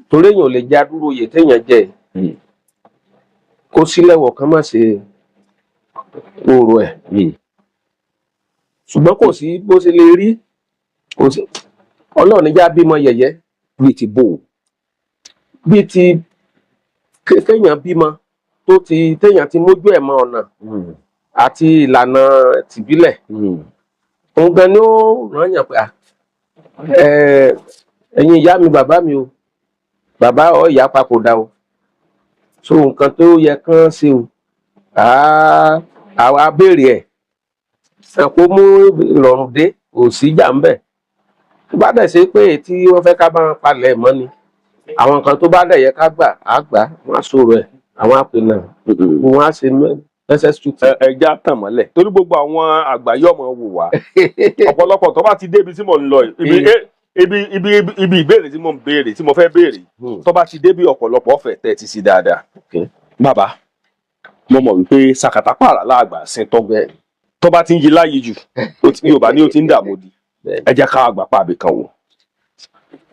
torí èèyàn ò lè já dúró iye téèyàn jẹ kó sílẹ̀wọ̀ kan má ṣe orò ẹ̀. ṣùgbọ́n kò sí bó ṣe lè rí, Ọlọ́run níjà bímọ yẹ̀yẹ́ bíi ti bò ó. bíi ti kéèyàn bímọ téèyàn ti mójú ẹ̀ mọ ọ̀nà àti ìlànà tìbílẹ̀. òun gan ni ó ràn yàn pé ẹ̀yin ìyá mi bàbá mi o, bàbá ọ ìyá papòdà o, so nǹkan tó yẹ kán ṣe o àwa béèrè ẹ̀ kó mú ìrọ̀rùn dé, kò sí ìjà ń bẹ̀. tó bá dẹ̀ ṣe pé tí wọ́n fẹ́ ká bá wọn palẹ̀ mọ́ ni, àwọn nǹkan tó bá dẹ̀ yẹ ká gbà á gbà, wọ́n á sọ̀rọ̀ ẹ̀, àwọn àpènà wọ́n á ṣe mẹ́sẹ̀ street. ẹja tàn mọ́lẹ̀ torí gbogbo àwọn àgbà yóò mọ̀ wò wá ọ̀pọ̀lọpọ̀ tó bá ti débi tí mò ń lọ ibi ìbéèrè tí mò ń béèrè tí mo fẹ́ béèrè tó bá ti débi ọ̀pọ̀lọpọ̀ ọ̀fẹ́ tẹ́ ti sí dáadáa. bàbá mo mọ̀ wípé sàkàtà pààrà láàgbà sin tọ́gbẹ́ tó bá ti ń yí láàyè jù Yorùbá ni ó ti ń dààmú di ẹ jẹ́ ká àgbà pàbí kan wò.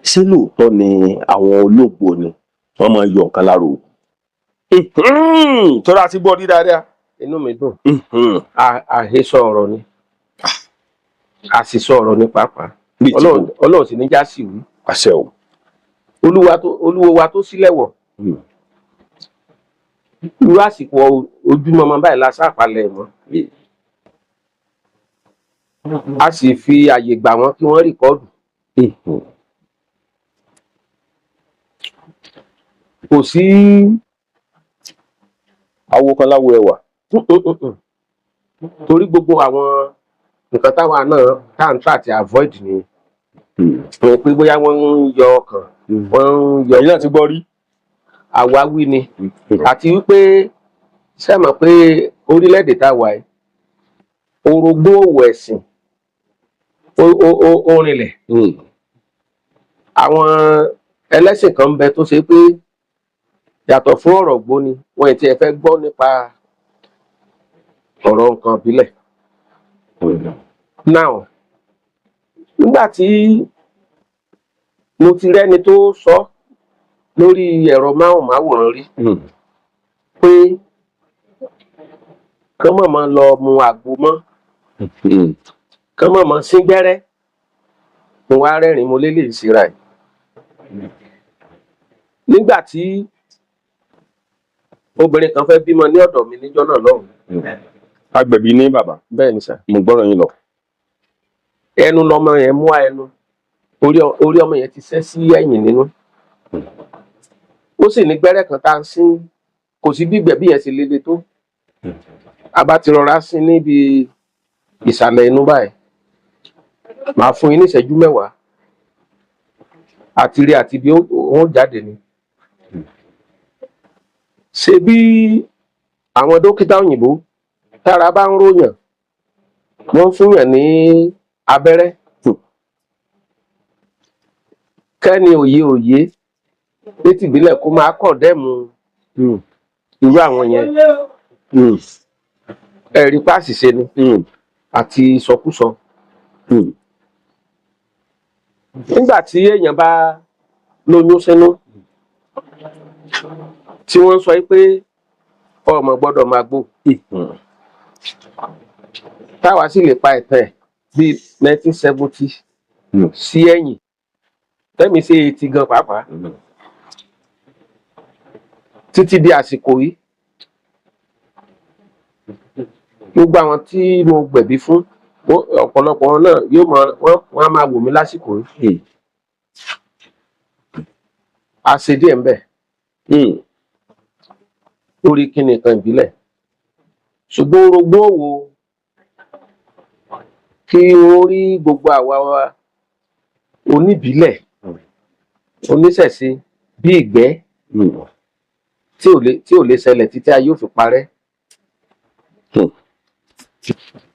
ṣé lóòótọ́ ni àwọn olóògbò ni wọ́n máa ń yọ nǹkan lára òkú? tọ́lá ti gbọ́ rí dáadáa. inú mi dùn. àhesọ ọ̀rọ̀ ni àṣìṣọ ọ̀rọ̀ ni pàápàá. Ọlọ́run sì ní já sí wí. àṣẹ o. olúwo wa tó sílẹ̀ wọ̀ irú àsìkò ojúmọmọ báyìí la sápalẹ̀ mọ́, a sì fi àyè gbà wọ́n kí wọ́n rìkọ́ọ̀dù. kò sí awo kan láwo ẹwà. torí gbogbo àwọn nǹkan táwa náà tá à ń tà ti avoid ni pé bóyá wọ́n ń yọ ọkàn wọ́n ń yọ. ẹ̀yin náà ti gbọ́ rí. àwáwí ni àti wípé ṣé mọ̀ pé orílẹ̀-èdè tá a wà yìí orogún òwò ẹ̀sìn ó rinlẹ̀. àwọn ẹlẹ́sìn kan ń bẹ tó ṣe pé yàtọ̀ fún ọ̀rọ̀ gbóni wọn ì tiẹ̀ fẹ́ gbọ́ nípa ọ̀rọ̀ nǹkan ìbílẹ̀. now nígbà tí mo ti rẹ́ni tó sọ lórí ẹ̀rọ máwòrán rí pé kán mọ̀ máa lọ mu àgbo mọ́ kán mọ̀ máa sín gbẹ́rẹ́, mo wá rẹ́rìn-ín mo lélẹ̀ ìsira ẹ̀. nígbà tí obìnrin kan fẹ́ bímọ ní ọ̀dọ̀ mi níjọ́ náà lọ́hùn. agbẹ̀bí ní bàbá. bẹ́ẹ̀ ni sà. mo gbọ́rọ̀ yín lọ. ẹnu lọmọ yẹn mú ẹnu orí ọmọ yẹn ti sẹ́ sí ẹ̀yìn nínú. ó sì ní gbẹ́rẹ́ kan tá à ń sín, kò sí bí gbẹ̀bí yẹn ṣe léle tó. a bá ti rọra sín níbi ìsàlẹ̀ inú báyìí, màá fún yín ní ìṣẹ́jú 10 àti rí àti bí ó jáde ni. ṣe bí àwọn dókítà òyìnbó tára bá ń ròyàn wọ́n fún yàn ní abẹ́rẹ́ kẹ́ni òye létí ìbílẹ̀ kó máa kọ̀ndẹ́mù irú àwọn yẹn ẹ̀rí pàṣìṣe ni àti ìsọkúsọ. nígbà tí èèyàn bá lóyún sínú tí wọ́n sọ pé ọmọ gbọ́dọ̀ máa gbó táwa sì lè pa ìtàn ẹ̀ bíi 1970 sí ẹ̀yìn tẹ́mi sí 80 gan pàápàá títí di àsìkò yìí gbogbo àwọn tí mo gbẹ̀bí fún ọ̀pọ̀lọpọ̀ wọn náà yóò mọ wọn á máa wò mí lásìkò yìí a ṣe díẹ̀ ńbẹ̀ lórí kí nìkan ìbílẹ̀ ṣùgbọ́n orogún òwò kí ó rí gbogbo àwa wa oníbílẹ̀ oníṣẹ̀ṣe bí ìgbẹ́ tí ò lè ṣẹlẹ̀ títí ayé ò fi parẹ́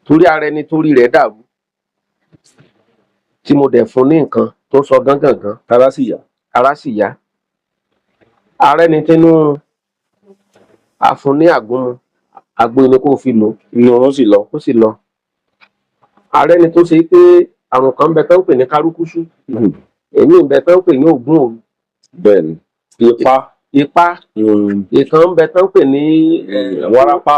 torí ara ẹni torí rẹ̀ dàrú tí mo dẹ̀ fún ní nǹkan tó sọ gángangan ara sì yá ara ẹni tínú àfun ní àgúnmu àgbo ni kò fi lò ìrọ̀rùn ó sì lọ ara ẹni tó ṣe pé àrùn kan ń bẹ tán pè ní kárúkúsú èmi ń bẹ tán pè ní ògún òru bẹ́ẹ̀ni ipá ìkan ń bẹ tán pè ní wárápá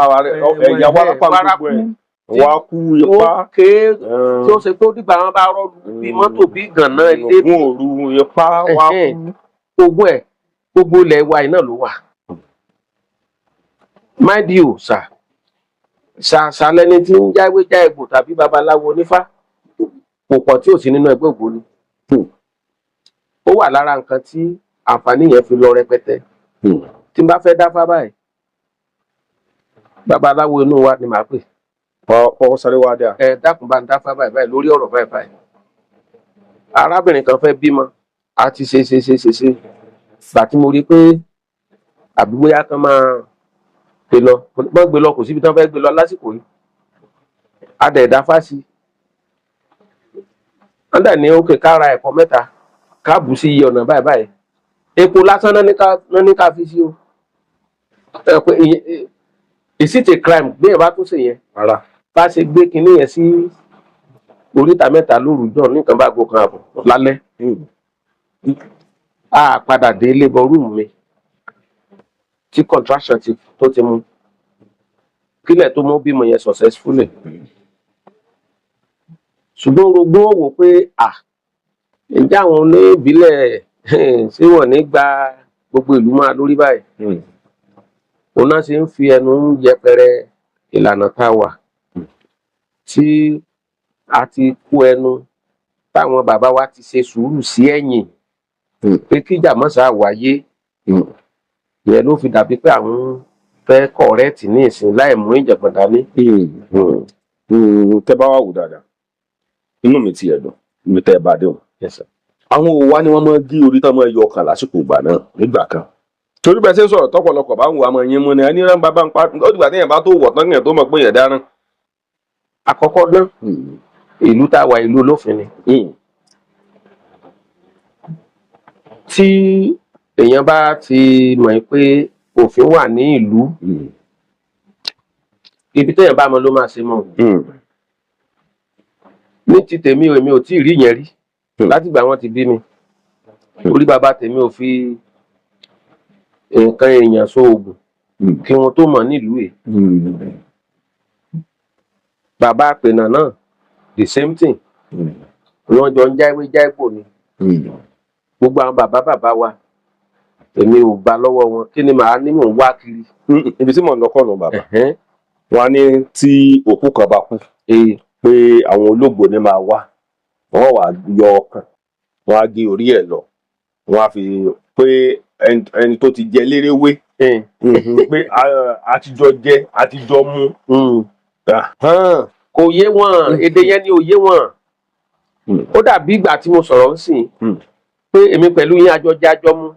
ẹ̀yà wárápá gbogbo ẹ̀ wá kú ipá tí ó ṣe pé ó dìgbà wọn bá rọlù bí mọ́tò bí gànà ilé ògún òru ipá wá kú gbogbo ẹ̀ gbogbo ilẹ̀ wa iná ló wà máìdíò ṣàlẹ́ni tí ń jáwé já egbò tàbí babaláwo onífá kò pọ̀ tí ò sí nínú ẹgbẹ́ ògbóni ó wà lára nǹkan tí àǹfààní yẹn fi lọ rẹpẹtẹ tí n bá fẹ́ dáfá báyìí babaláwo inú wa ni màá pè ọwọ́ sáré wá dà dákun bá ń dáfá báyìí lórí ọ̀rọ̀ báyìí arábìnrin kan fẹ́ bímọ a ti ṣe gbà tí mo rí pé àbí bóyá kan máa gbé lọ kò síbi tí wọ́n fẹ́ gbé lọ lásìkò yìí adẹ̀dá fásì wọ́n dẹ̀ ní òkè kára ẹ̀kọ́ 3 káàbù sí iye ọ̀nà báyìí epo lásán náà ní ká fi sí o is it a crime bí ẹ bá tún ṣe yẹn bá ṣe gbé kinní yẹn sí oríta 3 lóru jọ nìkan bá gbó kan àbọ̀ lálẹ́ a padà dé labour room mi tí contraction tó ti mú kílẹ̀ tó mú bímọ yẹn successfully ṣùgbọ́n orogún wò pé ǹjẹ́ àwọn oníbílẹ̀ ṣé wọ́n ní gba gbogbo ìlú máa lórí báyìí òun náà ṣe ń fi ẹnu yẹpẹrẹ ìlànà tá a wà tí a ti kó ẹnu táwọn bàbá wa ti ṣe sùúrù sí ẹ̀yìn pé kíjà mọ́sà wáyé ìyẹn ló fi dàbí pé àwọn fẹ́ kọ̀rẹ́ẹ̀tì ní ìsìn láì mú ìjàngbọ̀n dání. tẹ́ bá wà wò dáadáa inú mi ti ẹ̀dùn mi tẹ́ ẹ bá dé o. àwọn òwò wa ni wọ́n máa gé orí tán máa yọ ọkàn lásìkò ìgbà náà nígbà kan. torí bẹ́ẹ̀ ṣe ń sọ̀rọ̀ tọ́pọ̀lọpọ̀ bá ń wò àmọ́ yín mú ni ẹni rán bàbá ń pa ó dìgbà téèyàn bá tó wọ̀ tán kéèyàn tó mọ̀ pé yẹn dáràn. àkọ́kọ́ náà ìlú tá a wà ìlú olófin ni. tí èèyàn bá ti mọ̀ pé òfin wà ní ìlú ibi téèyàn bá mọ ló máa ṣe mọ́ ní ti tèmi èmi ò tí ì rí yẹn rí látìgbà wọn ti bí mi orí bàbá tèmi ò fi nǹkan èèyàn sóògùn kí wọn tó mọ̀ nílùú ẹ̀ bàbá àpènà náà the same thing wọn jọ ń jáwé jáìpò ni gbogbo àwọn bàbá wa èmi ò gbà lọ́wọ́ wọn kí ni màá ní mò ń wá kiri. ibi tí mò ń lọ kọ́ nù bàbá wọn á ní tí òkú kan bá kú pé àwọn olóògbò ní máa wá wọn wà yọ ọkàn wọn á gé orí ẹ̀ lọ wọn á fi pé ẹni tó ti jẹ léréwé pé àtijọ́ jẹ àtijọ́ mú. kò yé wọn èdè yẹn ni ò yé wọn ó dàbí ìgbà tí mo sọ̀rọ̀ ń sìn pé èmi pẹ̀lú yín àjọjẹ àjọ mú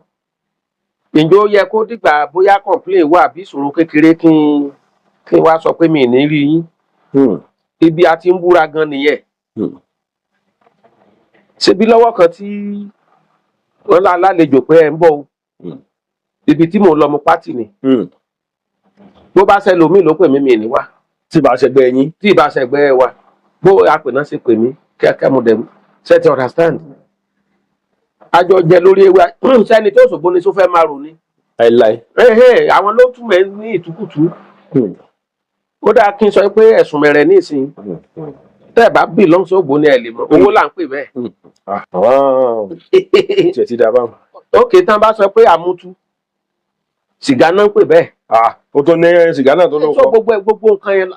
ǹjẹ́ ó yẹ kó dìgbà bóyá complain wà bí ìṣòro kékeré kí n wá sọ pé mi ì ní rí yín ibi a ti ń búra gan nìyẹn ṣebí lọ́wọ́ kan tí wọ́n lálejò pé ẹ ń bọ̀ o ibi tí mò ń lọ mo pátì ni bó bá ṣe lòmíì ló pè mí mi ní wá tí ìbá ṣẹgbẹ́ yín tí ìbá ṣẹgbẹ́ wa bó apè náà ṣe pè mí kíákíá mo dẹ̀ ṣe ti understand àjọ jẹ lórí ewé sẹ́ni tó ṣògbó ni tó fẹ́ máa rò ní. láíláí. Àwọn ló túmọ̀ ní ìtukùtù. Ó dáa kí n sọ pé ẹ̀sùn mẹ̀rẹ̀ ní ìsìn tẹ́ ẹ̀ bá bì lọ́n sí ògbó ni ẹ̀ lè mọ̀ owó là ń pè bẹ́ẹ̀. Tiẹ̀ ti dá báwọn. Ókè tán bá sọ pé àmútú sìgá náà ń pè bẹ́ẹ̀. Ó tó ní sìgá náà tó ló ń kọ́. Gbogbo nǹkan yẹn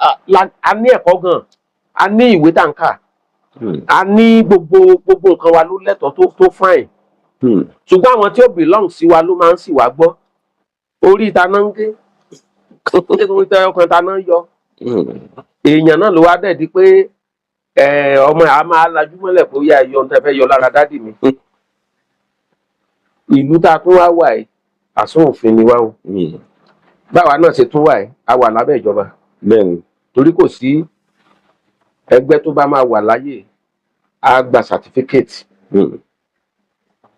a ní ẹ̀kọ́ gan, a ní ìwé tá n kà, a ní gbogbo nǹkan wa ló lẹ́tọ̀ọ́ tó fine. Ṣùgbọ́n àwọn tí ó belong sí wa ló máa ń sì wá gbọ́. Orí ìta náà ń gé, orí ọkàn ta náà ń yọ. Èèyàn náà ló wá dẹ̀ di pé ọmọ ẹ̀ á máa lajú mọ́lẹ̀ kó yá ẹyọ ohun tẹ́ fẹ́ yọ lára dádì mi. Ìlú tá a tún wá wà yìí àsún òfin ni wá o. Báwa náà ṣe tún wà yìí a wà lábẹ́ ìjọba. Bẹ́ẹ̀ni. Torí kò sí ẹgbẹ́ tó bá máa wà láyè á gba certificate.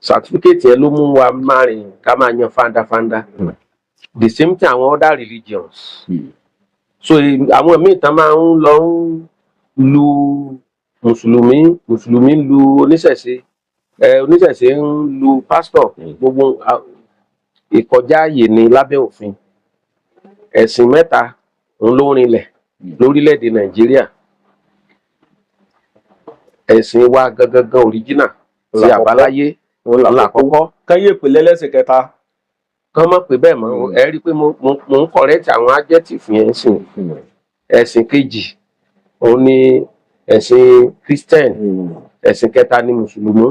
Certificate yẹn ló mú wa máa rìn ká máa yan fandafanda. The same thing àwọn other religions. So àwọn míì tán máa ń lọ ń lu mùsùlùmí ń lu oníṣẹ̀ṣe, oníṣẹ̀ṣe ń lu pásítọ̀. Gbogbo ìkọjá ààyè ni lábẹ́ òfin. Ẹ̀sìn mẹ́ta òun ló rinlẹ̀ lórílẹ̀‐èdè Nàìjíríà. Ẹ̀sìn wa gangan original ti àbáláyé lákọ̀ọ́kọ́. Káyé ìpìlẹ̀ lẹ́sìn kẹta. Kán mọ̀ pé bẹ́ẹ̀ mọ́ ẹ rí i pé mo ń correct àwọn adjective yẹn sìn. Ẹ̀sìn kejì òun ni ẹ̀sìn Christian, ẹ̀sìn kẹta ni Mùsùlùmí.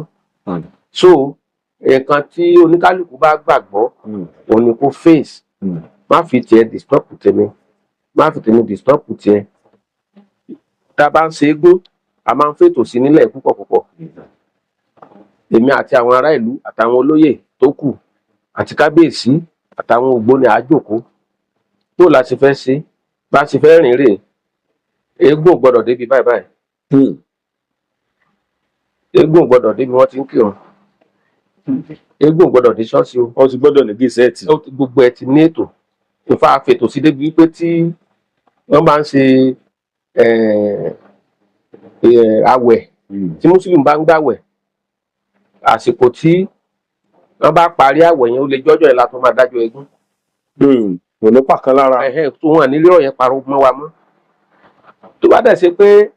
So nǹkan tí oníkálukú bá gbàgbọ́ òun ni kó face. Má fi tiẹ̀ disturb tèmi, má fi tèmi disturb tiẹ̀. Tá a bá ń ṣe égún a máa ń fètò sí nílẹ̀ púpọ̀. Èmi àti àwọn ará ìlú àtàwọn olóyè tó kù àti kábíyèsí àtàwọn ògbóni àjòkó tó la ṣe fẹ́ ṣe bá ṣe fẹ́ rìn rè. Eégún gbọ́dọ̀ débi báyìí. Eégún gbọ́dọ̀ débi wọ́n ti ń kírun. Eégún gbọ́dọ̀ dé ṣọ́ọ̀ṣì o. Wọ́n ti gbọ́dọ̀ ní gíṣẹ́ẹ̀tì. Gbogbo ẹ̀ ti ní ètò. Ìfà àfètò sí débi wípé tí wọ́n bá ń ṣe àwẹ̀ tí mùsùlùmí bá ń gbàwẹ̀ àsìkò tí wọ́n bá parí àwẹ̀ yẹn ó lè jọ́jọ́ ẹ̀ la tó máa dájọ́ eégún. Kò ní pàkan lára. Tó wọn nílé ọ̀yẹ́ parọ́ mọ́ wa mọ́. Tó bá dẹ̀ ṣe pé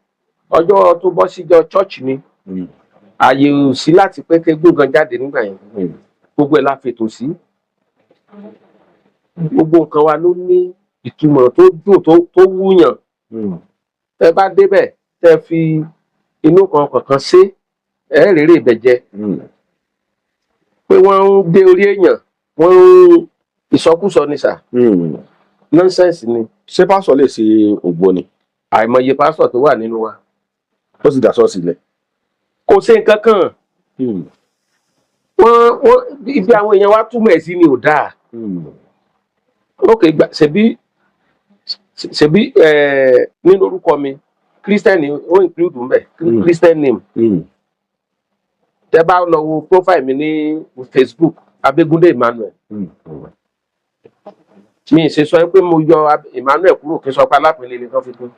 ọjọ́ tó bọ́ síjọ church ni ààyè ò sí láti pé kégún gan jáde nígbà yẹn. Gbogbo ẹ̀ la fètò sí. Gbogbo nǹkan wa ló ní ìtumọ̀ tó dùn tó wúyàn. Tẹ́ bá débẹ̀ tẹ́ fi inú kankan ṣe rèrè ìbẹ̀jẹ. Pé wọ́n ń dé orí èèyàn wọ́n ń ìsọkúsọ ni sà. Nonsense ni. Ṣé pásọ̀ lè ṣe ògbóni? Àìmọye pásọ̀ tó wà nínú wa. Ó sì dá ṣọ́ọ̀ṣì lẹ̀. Kò ṣe nǹkan kan. Ibi àwọn èèyàn wa túmọ̀ ẹ̀ sí ni ò dáa. Ok ṣebí nínú orúkọ mi Christian ó include mbẹ Christian name. Tẹ́ bá lọ wo profile mi ní Facebook Abégúndé Emmanuel. Mi ṣe sọ pé mo yọ Emmanuel kúrò kí n sọ pé alápẹ̀lẹ̀ lè kàn fi kún.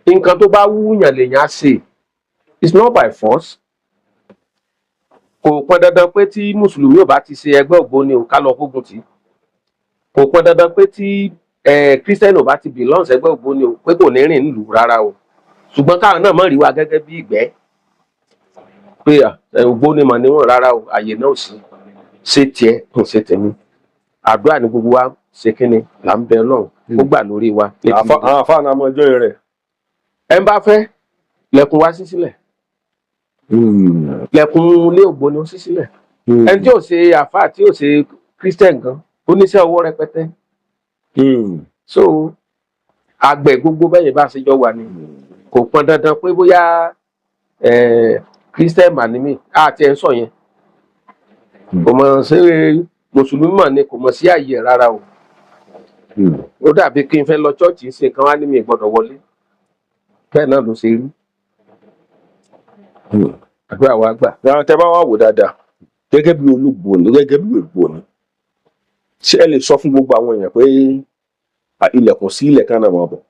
Nǹkan tó bá wúyàn lèèyàn á ṣe. It's not by force. Kò pọn dandan pé tí Mùsùlùmí ò bá ti ṣe ẹgbẹ́ ògbóni ò ká lọ kógun tì. Kò pọn dandan pé tí Christian ò bá ti belong ẹgbẹ́ ògbóni ò pé kò ní rìn nílùú rárá o. Ṣùgbọ́n káwọn náà mọ̀ rí wa gẹ́gẹ́ bí ìgbẹ́. Pé ògbóni mọ̀ níwọ̀n rárá o, àyè náà ò sí. Ṣé tiẹ̀ kò ṣe tèmi. Àdúrà ni gbogbo wa ṣe kíni là ń bẹ Ọlọ́run ó gbà lórí wa. Àwọn àfáàná ọmọ ọjọ́ rẹ̀. Ẹ ń bá fẹ́ lẹ̀kùn wá sí sílẹ̀. Lẹ̀kùn ilé ògbóni ó sí sílẹ̀. Ẹni tí ò ṣe àfáà tí ò ṣe Christian gan oníṣẹ́ ọwọ́ rẹpẹtẹ. So àgbẹ̀ gbogbo bẹ́yẹn bá ṣe jọ wà ní kò pọn dandan pé bóyá Christian mà ní mí àti ẹ̀ ń sọ yẹn kò mọ̀ sí Mùsùlùmí mọ̀ ni kò mọ̀ sí àyè rárá o. Ó dàbí kí n fẹ́ lọ ṣọ́ọ̀ṣì ṣe kan wá ní mi gbọ́dọ̀ wọlé bẹ́ẹ̀ náà ló ṣe rí. Àdúrà wa gbà. Tẹ́ bá wà wò dáadáa gẹ́gẹ́ bí olúgbòní gẹ́gẹ́ bí ògbóni ṣé ẹ lè sọ fún gbogbo àwọn èèyàn pé ilẹ̀kùn sí ilẹ̀ kan náà máa bọ̀.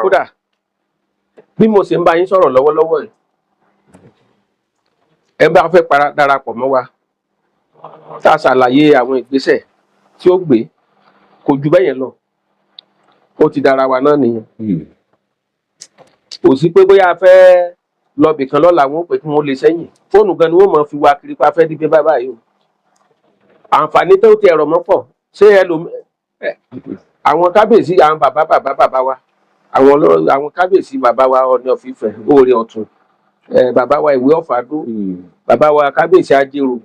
Kódà bí mo ṣe ń bá yín sọ̀rọ̀ lọ́wọ́lọ́wọ́ yìí ẹ bá fẹ́ darapọ̀ mọ́ wa tá a ṣàlàyé àwọn ìgbésẹ̀ tí ó gbé kò ju bẹ́yẹn lọ ó ti dára wa náà nìyẹn. Kò sí pé bóyá a fẹ́ lọ bìkan lọ́la wọn ó pè kí wọ́n lè sẹ́yìn fóònù gan ni wọ́n mọ̀ fi wá kiri pa fẹ́ dígbé báyìí o. Àǹfààní tó ti ẹ̀rọ mọ́ pọ̀ ṣé àwọn kábíyèsí àwọn bàbá wa àwọn kábíyèsí bàbá wa Ọọ̀ni of Ifẹ̀ Oòrè Ọ̀tún bàbá wa Ìwé Ọ̀fadó bàbá wa kábíyèsí Ajérò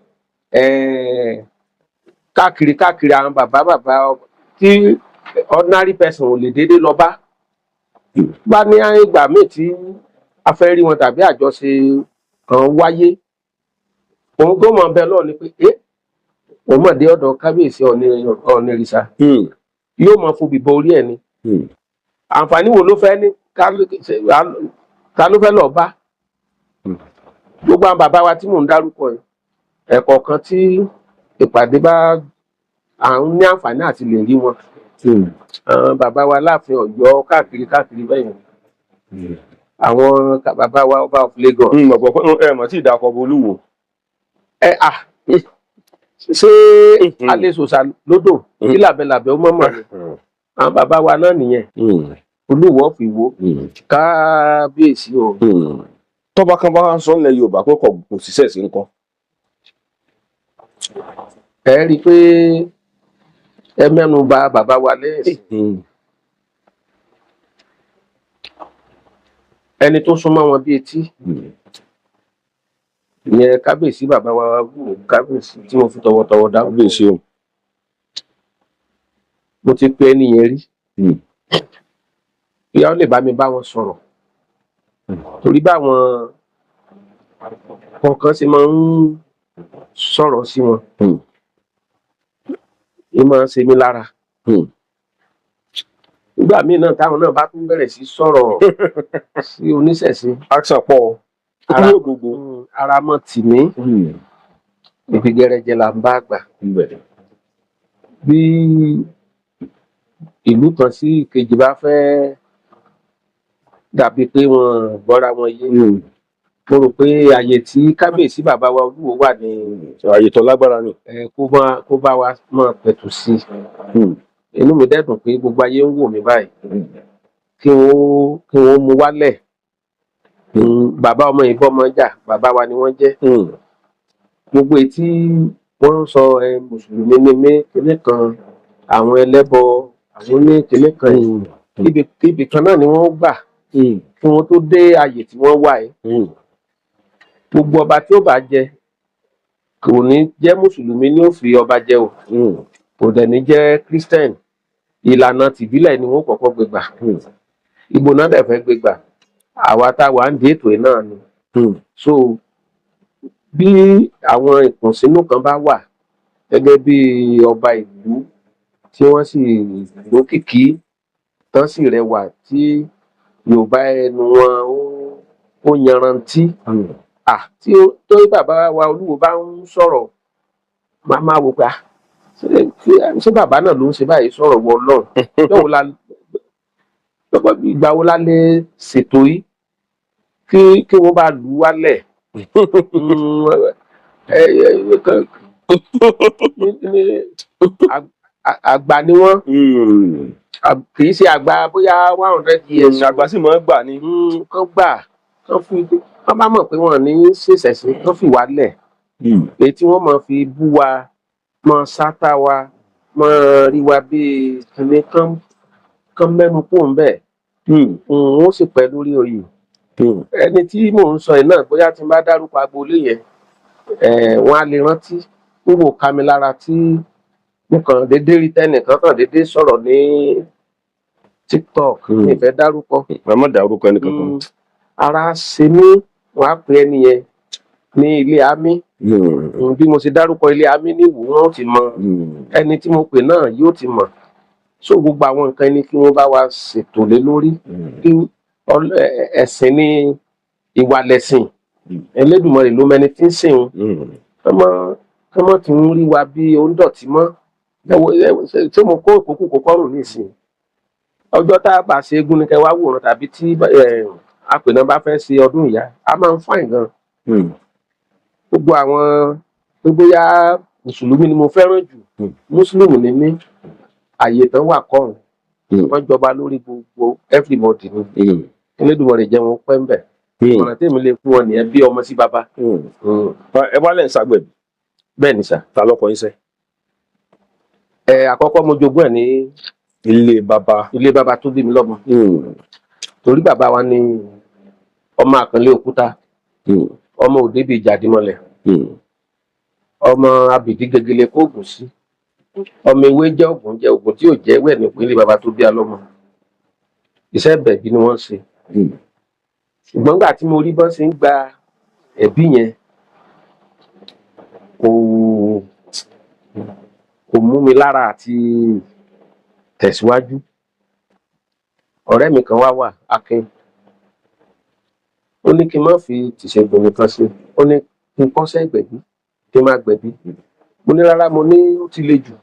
káàkiri àwọn bàbá tí ordinary person ò lè déédéé lọ bá ní ìgbà míì tí a fẹ́ rí wọn tàbí àjọṣe kan wáyé òun tó mọ̀ bẹ́ẹ̀ lọ́ọ̀ ni pé òun mọ̀ dé ọ̀dọ̀ kábíyèsí Ọ̀nìrìṣà yóò mọ̀ fòbì bo orí ẹ̀ ni àǹfààní wo ló fẹ́ ní ká ló fẹ́ lọ bá gbogbo àwọn bàbá wa tí mò ń dárúkọ yìí ẹ̀kọ̀ọ̀kan tí ìpàdé bá à ń ní àǹfààní àti lè rí wọn àwọn bàbá wa láàfin Ọ̀yọ́ káàkiri bẹ́yẹn àwọn bàbá wa Ọba of Lagos. Mọ̀ tí ìdàkọ̀ Olúwo. Ṣé alẹ́ sòsà lódò kí làbẹ̀làbẹ̀ ó mọ̀mọ́ ni àwọn bàbá wa náà nìyẹn Olúwo of Ìwó kábíyèsí o. Tọ́ba kan bá ń sọ nílẹ̀ Yorùbá pé kò ṣiṣẹ́ sí nǹkan. Ẹ rí i pé ẹ mẹ́nu bà bàbá wa lẹ́yìn ẹni tó súnmọ́ wọn bí etí ìyẹn kábíyèsí bàbá wa kábíyèsí tí mo fi tọwọ́tọwọ́ dá kábíyèsí o. Mo ti pe ẹni yẹn rí ìyá ó lè bá mi bá wọn sọ̀rọ̀ torí báwọn kọ̀ọ̀kan ṣe máa ń sọ̀rọ̀ sí wọn ì máa ń ṣe mí lára nígbà míì náà táwọn náà bá tún bẹ̀rẹ̀ sí sọ̀rọ̀ sí oníṣẹ̀ṣe àṣàpọ̀ ara mọ́ tì mí ibi gẹrẹjẹ là ń bá gbà bí ìlú kan sí ìkejì bá fẹ́ dàbí pé wọ́n gbọ́ra wọn yé mo rò pé àyè tí kábíyèsí bàbá wa Olúwo wà ní àyè tó lágbára ni kó bá wa mọ̀ pẹ̀tù sí inú mi dẹ́dùn pé gbogbo ayé ń wò mí báyìí kí wọ́n mú wálẹ̀ bàbá ọmọ ìbọn ọmọ jà bàbá wa ni wọ́n jẹ́ gbogbo etí wọ́n ń sọ mùsùlùmí ní mí kíní kan àwọn ẹlẹ́bọ àwọn ní kíní kan ibì kan náà ni wọ́n gbà kí wọ́n tó dé àyè tí wọ́n wà yìí gbogbo ọba tí ó bá jẹ kò ní jẹ́ mùsùlùmí ni ó fi ọba jẹ o kò dẹ̀ ní jẹ́ Christian ìlànà tìbílẹ̀ ni wọ́n kọ́kọ́ gbé gbà ibo náà dẹ̀ fẹ́ gbé gbà àwa táwa ń dé ètò yìí náà ni so bí àwọn ìkùnsínú kan bá wà gẹ́gẹ́ bí ọba ìlú tí wọ́n sì lókìkí tán sì rẹwà tí Yorùbá ẹnu wọn ó yanrantí tí tó bàbá wa Olúwo bá ń sọ̀rọ̀ máa wò pé ṣé bàbá náà ló ń ṣe báyìí sọ̀rọ̀ wọ Ọlọ́run ìgbà wo la lè ṣètò yìí kí wọ́n bá lù ú wálẹ̀ àgbà ni wọ́n kì í ṣe àgbà bóyá 100 years àgbà sì máa ń gbà ni kán gbà kán bá mọ̀ pé wọ́n ní ṣèṣẹ̀ṣẹ̀ kán fi wálẹ̀ èyí tí wọ́n máa fi bú wa máa sátá wa máa rí wa bíi kìnní kán mẹ́nu kúrò ń bẹ̀ wọ́n sì pẹ́ lórí oyè ẹni tí mò ń sọ yìí náà bóyá tí n bá dárúkọ agboolé yẹn wọ́n á lè rántí ń wò ká mi lára tí nǹkan déédéé rí tẹ́nìkan kan déédéé sọ̀rọ̀ ní TikTok ní ìfẹ́ dárúkọ. màmá dárúkọ ẹnìkan kan. ara ṣe mí wọ́n á pè ẹni yẹn ní ilé àmì bí mo ṣe dárúkọ ilé àmì ní Ìwó wọn ó ti mọ ẹni tí mo pè náà yóò ti mọ̀ so gbogbo àwọn nǹkan ẹni kí wọ́n bá wa ṣètò lé lórí kí ẹ̀sìn ní ìwà lẹ̀sìn Ẹlẹ́dùmarè ló mẹni tí ń sìn kọ́mọ́ tí ń rí wa bí oúndọ̀tí mọ́ tí mo kó ìkókù kó kọ́rùn nísìn ọjọ́ tá a bá ṣe eégún ní kẹwàá wòran tàbí tí apènà bá fẹ́ ṣe ọdún ìyá a máa ń fàìn gan gbogbo àwọn tó bóyá mùsùlùmí ni mo fẹ́ràn jù mùsùlùmí ni mí àyè tán wà kọ́run wọ́n jọba lórí gbogbo everybody ni Elédùmarè jẹ́ wọn pẹ́ ń bẹ̀ ọ̀nà tèmi lè fún wọn nìyẹn bí ọmọ sí baba. ẹ wá lẹ́yìn ṣàgbẹ̀bí bẹ́ẹ̀ ni sà. ta lọ́kọ yín sẹ́. Àkọ́kọ́ mo jogún ẹ̀ ní ilé baba tó bí mi lọ́mọ torí bàbá wa ní ọmọ àkànlé òkúta ọmọ òdebí ìjàdímọlẹ̀ ọmọ abìdí gegele kóògùn sí ọmọ ewé jẹ́ ògùn tí ò jẹ́ wẹ̀ nípínlẹ̀ bàbá tó bí alọ́mọ iṣẹ́ ìbẹ̀bí ni wọ́n ṣe ṣùgbọ́n nígbà tí mo rí bọ́n ṣe ń gba ẹ̀bí yẹn kò mú mi lára àti tẹ̀síwájú. Ọ̀rẹ́ mi kan wà Akin ó ní kí n má fi tìṣègùn nìkan ṣe ó ní kí n kọ́ṣẹ́ ìgbẹ̀bí kí n má gbẹ̀bí mo ní rárá mo ní ó ti le jù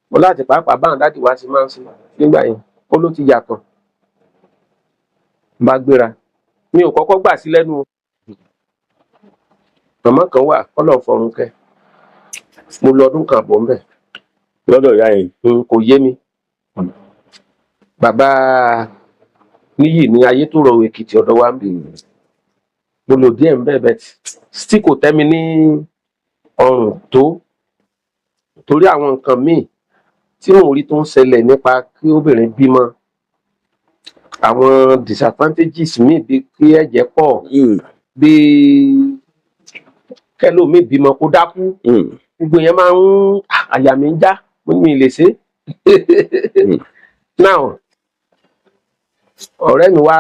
mo láti pàápàá báwọn dádì wá sí máa ń ṣe nígbà yẹn ó ló ti yàtọ̀ bá gbéra mi ò kọ́kọ́ gbà sí lẹ́nu màmá kan wà kọ́lọ̀ fọ̀run kẹ́ mo lọ ọdún kan àbọ̀ ńbẹ̀ lọ́dọ̀ ìyá yẹn kò yé mi bàbá níyì ní Ayétòrò Èkìtì ọ̀dọ̀ wa ń bì mo lò díẹ̀ ń bẹ́ẹ̀ bẹ́ẹ̀ tí kò tẹ́ mi ní ọrùn tó torí àwọn nǹkan míì tí mò ń rí tó ń ṣẹlẹ̀ nípa kí obìnrin bímọ àwọn disadvantages míì bíi kí ẹ̀jẹ̀ pọ̀ bíi kẹ́lòmíì bímọ kó dákú gbogbo yẹn máa ń àyà mi ń já mo ní mi lè ṣe now ọ̀rẹ́ mi wá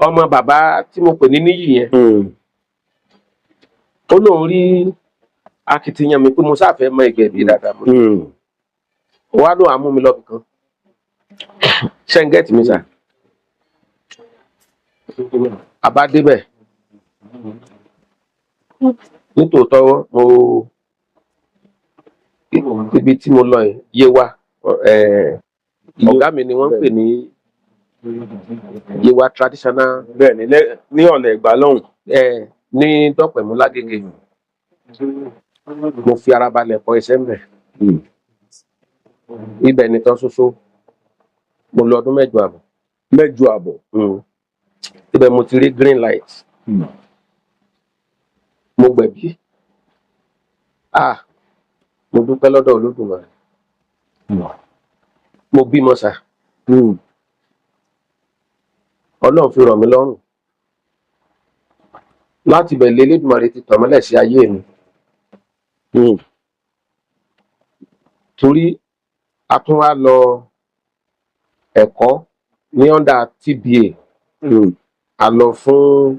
ọmọ bàbá tí mo pè ní níyì yẹn ó lóun rí akitiyan mi pé mo sáfẹ́ mọ ìgbẹ̀bí dáadáa mo wá lóun àmú mi lọ́bì kan ṣẹ́ńgẹ́tì mi sà àbá débẹ̀ nítòótọ́ ibi tí mo lọ yé wa ọ̀gá mi ni wọ́n ń pè ní Yewa traditional bẹ́ẹ̀ ni ní ọ̀nà Ẹ̀gbá lọ́hùn ní Dọ́pẹ̀mú Lágége mo fi ara balẹ̀ kọ́ iṣẹ́ ń bẹ̀ ibẹ̀ nìkan ṣoṣo mo lọ ọdún 8 àbọ̀. 8 àbọ̀ ibẹ̀ mo ti rí green light mo gbẹ̀bí mo dúpẹ́ lọ́dọ̀ Olódùmarè mo bímọ sà Ọlọ́run fi rọ̀ mí lọ́rùn láti bẹ̀ lé Elédùmarè ti tàn mọ́lẹ̀ sí ayé mi torí a tún wá lọ ẹ̀kọ́ ní under TBA a lọ fún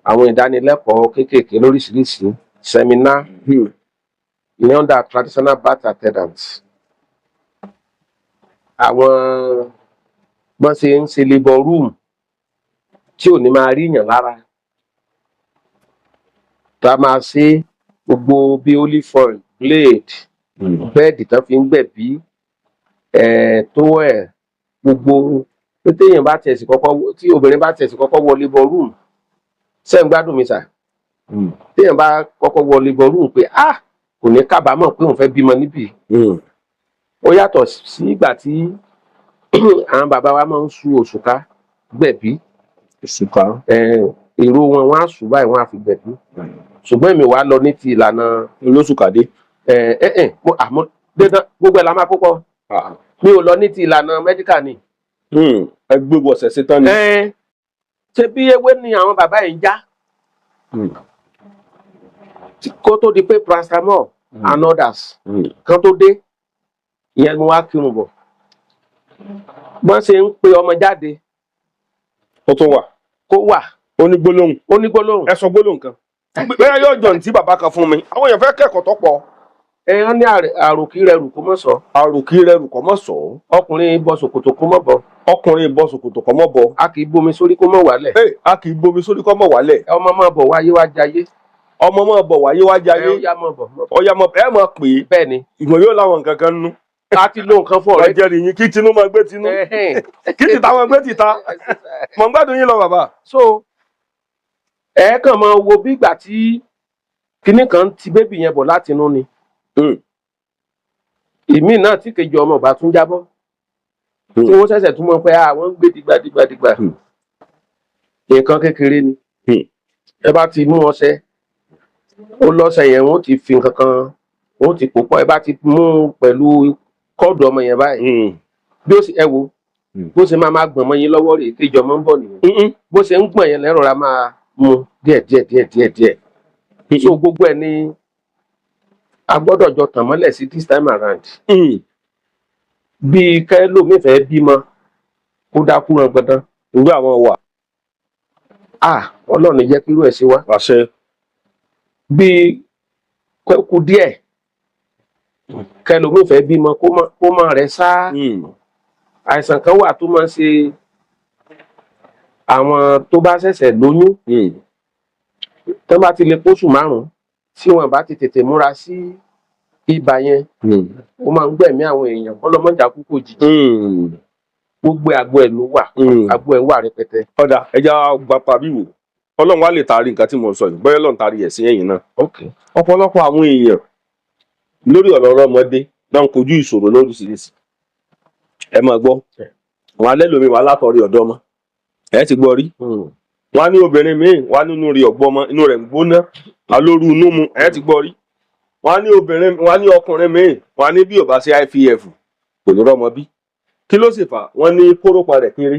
àwọn ìdánilẹ́kọ̀ọ́ kéékèèké lóríṣiríṣi seminar ní under traditional birth attendants àwọn bọ́n ṣe ń ṣe labour room tí ò ní máa ríyàn lára tá a máa ṣe gbogbo bí olive oil blade bẹ́ẹ̀dì tán fi ń gbẹ̀bí towel gbogbo téèyàn bá tẹ̀sí kọ́kọ́ tí obìnrin bá tẹ̀sí kọ́kọ́ wọ labour room ṣé ń gbádùn mi sà téèyàn bá kọ́kọ́ wọ labour room pé kò ní kábàámọ̀ pé òun fẹ́ bímọ níbí ó yàtọ̀ sí ìgbà tí àwọn bàbá wa máa ń sú òṣùká gbẹ̀bí èrò wọn á sùn báyìí wọn á fi gbẹ̀bí ṣùgbọ́n èmi wàá lọ ní ti ìlànà olóṣùkàdé gbogbo ẹ̀ la máa kópọ̀ mi ò lọ ní ti ìlànà mẹ́díkà ni. ẹ gbogbo ọ̀sẹ̀ sí tán ni. ṣe bí ewé ni àwọn bàbá yìí ń já kó tó di pé paracetamol and others kan tó dé ìyẹn mo wá kírun bọ̀ bọ́n ṣe ń pe ọmọ jáde ó tó wà kó wà onígbólóhùn ẹ sọ gbólóhùn kan bẹ́ẹ̀ yóò jọ ní tí bàbá kan fún mi àwọn èèyàn fẹ́ kẹ́kọ̀ọ́ tó pọ̀. wọ́n ní àròkí rẹ̀ rù kó mọ̀ sọ. àròkí rẹ̀ rù kó mọ̀ sọ. ọkùnrin bọ́ ṣòkòtò kó mọ̀ bọ́. ọkùnrin bọ́ ṣòkòtò kó mọ̀ bọ́. a kì í bomi sórí kó mọ̀ wálẹ̀. a kì í bomi sórí kó mọ̀ wálẹ̀. ọmọ máa bọ̀ wáyé wá jayé. ọmọ máa bọ̀ wáyé wá jayé. ọ̀yà mọ̀ ẹ mọ̀ pé. bẹ́ẹ̀ ni. ìgbọ̀n yóò láwọn nǹkan kan nú. a ti lo nǹkan fún ọ̀rẹ́. ọjọ́ rìn yín kí tinú máa gbé tinú. kí tìta máa gbé tìta. mọ̀ ń gbádùn yín lọ bàbá. so ẹ kàn máa wo bí ìgbà tí kinní kan ti bébì yẹn bọ̀ láti inú ni ìmíì náà tí kejì ọmọ bá tún jábọ́ tí wọ́n ṣẹ̀ṣẹ̀ tún mọ̀ pé àwọn ń gbé dìgbàdìgbà nǹkan kékeré ni ẹ bá ti mú ọṣẹ ó lọ́ṣẹ yẹn wọ́n ti fi nǹkan kan wọ́n ti pò pọ̀ ẹ bá ti mú pẹ̀lú kọ́ọ̀dù ọmọ yẹn báyìí bí ó sì ẹ wo bó ṣe máa gbọ̀n mọ́ yín lọ́wọ́ rèé kejì ọmọ ń bọ̀ nìyẹn bó ṣe ń gbọ̀n yẹn lẹ́rọ̀ra máa mú díẹ̀ so gbogbo ẹ̀ ni a gbọ́dọ̀ jọ tàn mọ́lẹ̀ sí this time around bíi kẹ́lòmíì fẹ́ bímọ kó dákú ran gbọdán irú àwọn wà Ọlọ́run jẹ́ kí irú ẹ̀ sí wa àṣẹ bíi kú díẹ̀ kẹ́lòmíì fẹ́ bímọ kó má rẹ̀ sá àìsàn kan wà tó máa ń ṣe àwọn tó bá ṣẹ̀ṣẹ̀ lóyún tó bá ti lè pósù 5 tí wọn bá ti tètè múra sí ibà yẹn ó máa ń gbẹ̀mí àwọn èèyàn ọlọ́mọjà kúkú jìjì gbogbo àgbo ẹ̀ ló wà àgbo ẹ̀ wà rẹpẹtẹ. ọ̀dà ẹja gba pàbí wò ọlọ́run wá lè taari nǹkan tí mo sọ yìí bóyá ọlọ́run taari ẹ̀ sí ẹ̀yìn náà. ọ̀pọ̀lọpọ̀ àwọn èèyàn lórí ọ̀rọ̀ ọmọdé náà ń kojú ìṣòro lóríṣiríṣi ẹ máa gbọ́ wọn alẹ́ lómi wà látọ̀rí ọ̀dọ́ ọmọ ẹ ti gbọ́ rí wọn á ní obìnrin míì wọn á nínú rí ọ̀gbọ́n ọmọ inú rẹ̀ ń gbóná alóru inú mu ẹ ti gbọ́ rí wọn á ní obìnrin wọn á ní ọkùnrin míì wọn á ní bí ò bá ṣe IVF kò ní rọ́mọ bí kí ló sì fà wọn ní kórópọ̀ rẹ̀ kéré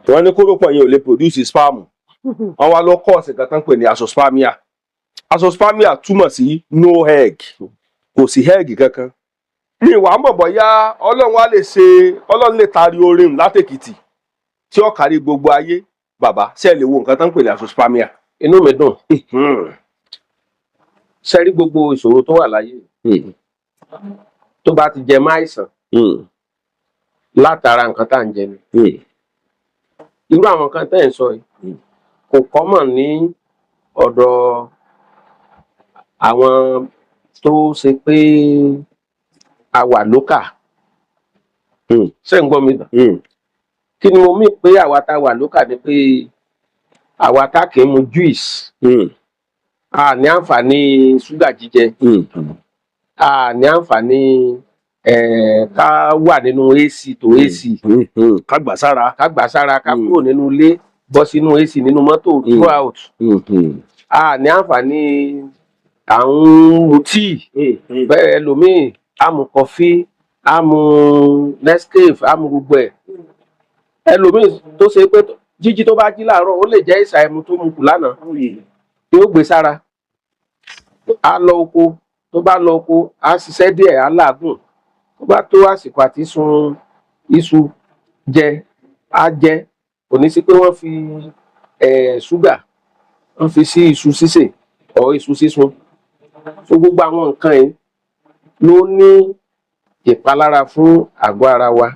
wọn ní kórópọ̀ yẹn ò lè produce sperm wọn wá lọ kọ́ ọ̀sìn kan tán pè ní azoospermia azoospermia túmọ̀ sí no egg kò sí egg kankan ní ìwà mọ̀ bọ́yá ọlọ́run lè taari orin látèkìtì tí ó kárí gbogbo ayé bàbá ṣe lè wo nǹkan tán pè ní azoospermia. inú mi dùn sẹ́rí gbogbo ìṣòro tó wà láyé tó bá ti jẹ mọ́ àìsàn látara nǹkan tá à ń jẹ ni irú àwọn nǹkan tẹ́ ẹ̀ ń sọ yìí kò kọ́mọ̀ ní ọ̀dọ̀ àwọn tó ṣe pé a wà lókà ṣé ń gbọ́ mi dà kí ni mo mí pé àwa tá a wà lókà ni pé àwa tá kì í mu juice a ní àǹfààní ṣúgà jíjẹ a ní àǹfààní ká wà nínú AC tó AC ká gbà sára ká kúrò nínú ilé bọ́ sínú AC nínú mọ́tò throughout a ní àǹfààní à ń mu tíì bẹ́ẹ̀ ẹlòmíì á mu kọfí á mu Nescafe á mu gbogbo ẹ̀ ẹlòmíì tó ṣe pé jíjí tó bá jí láàárọ̀ ó lè jẹ́ ìsà ẹmu tó mu kù lánàá yóò gbé sára á lọ oko tó bá lọ oko á ṣiṣẹ́ díẹ̀ á làágùn tó bá tó àsìkò àti sun iṣu jẹ á jẹ kò ní sí pé wọ́n fi ṣúgà wọ́n fi sí iṣu sísè ọ̀ iṣu sísun fún gbogbo àwọn nǹkan yìí ló ní ìpalára fún àgọ́ ara wa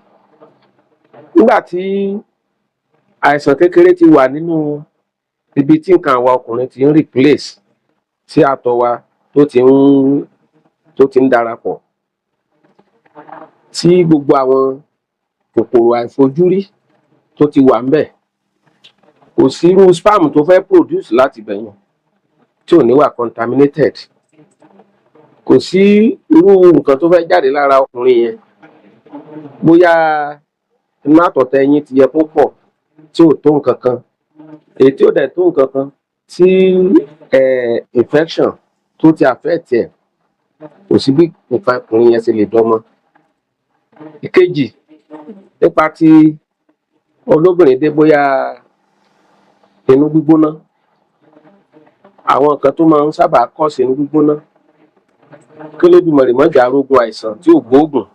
nígbà tí àìsàn kékeré ti wà nínú ibi tí nǹkan àwa ọkùnrin ti ń replace tí àtọ̀ wa tó ti ń darapọ̀ tí gbogbo àwọn kòkòrò àìfojúrí tó ti wà ńbẹ̀ kò sí irú sperm tó fẹ́ produce láti bẹ̀yẹn tí ò ní wà contaminated kò sí irú nǹkan tó fẹ́ jáde lára ọkùnrin yẹn bóyá inú àtọ̀tẹ̀ yín ti yẹ kó pọ̀ tí ò tó nǹkan kan èyí tí ò dẹ̀ tó nǹkan kan tí infection tó ti affect ẹ̀ kò sí bí nǹkan ọkùnrin yẹn ṣe lè dọ́mọ. ìkejì nípa ti olóbìnrin dé bóyá inú gbígbóná àwọn nǹkan tó máa ń sábà kọ́ sí inú gbígbóná kí Olódùmarè má jẹ́ arógun àìsàn tí ò gbóògùn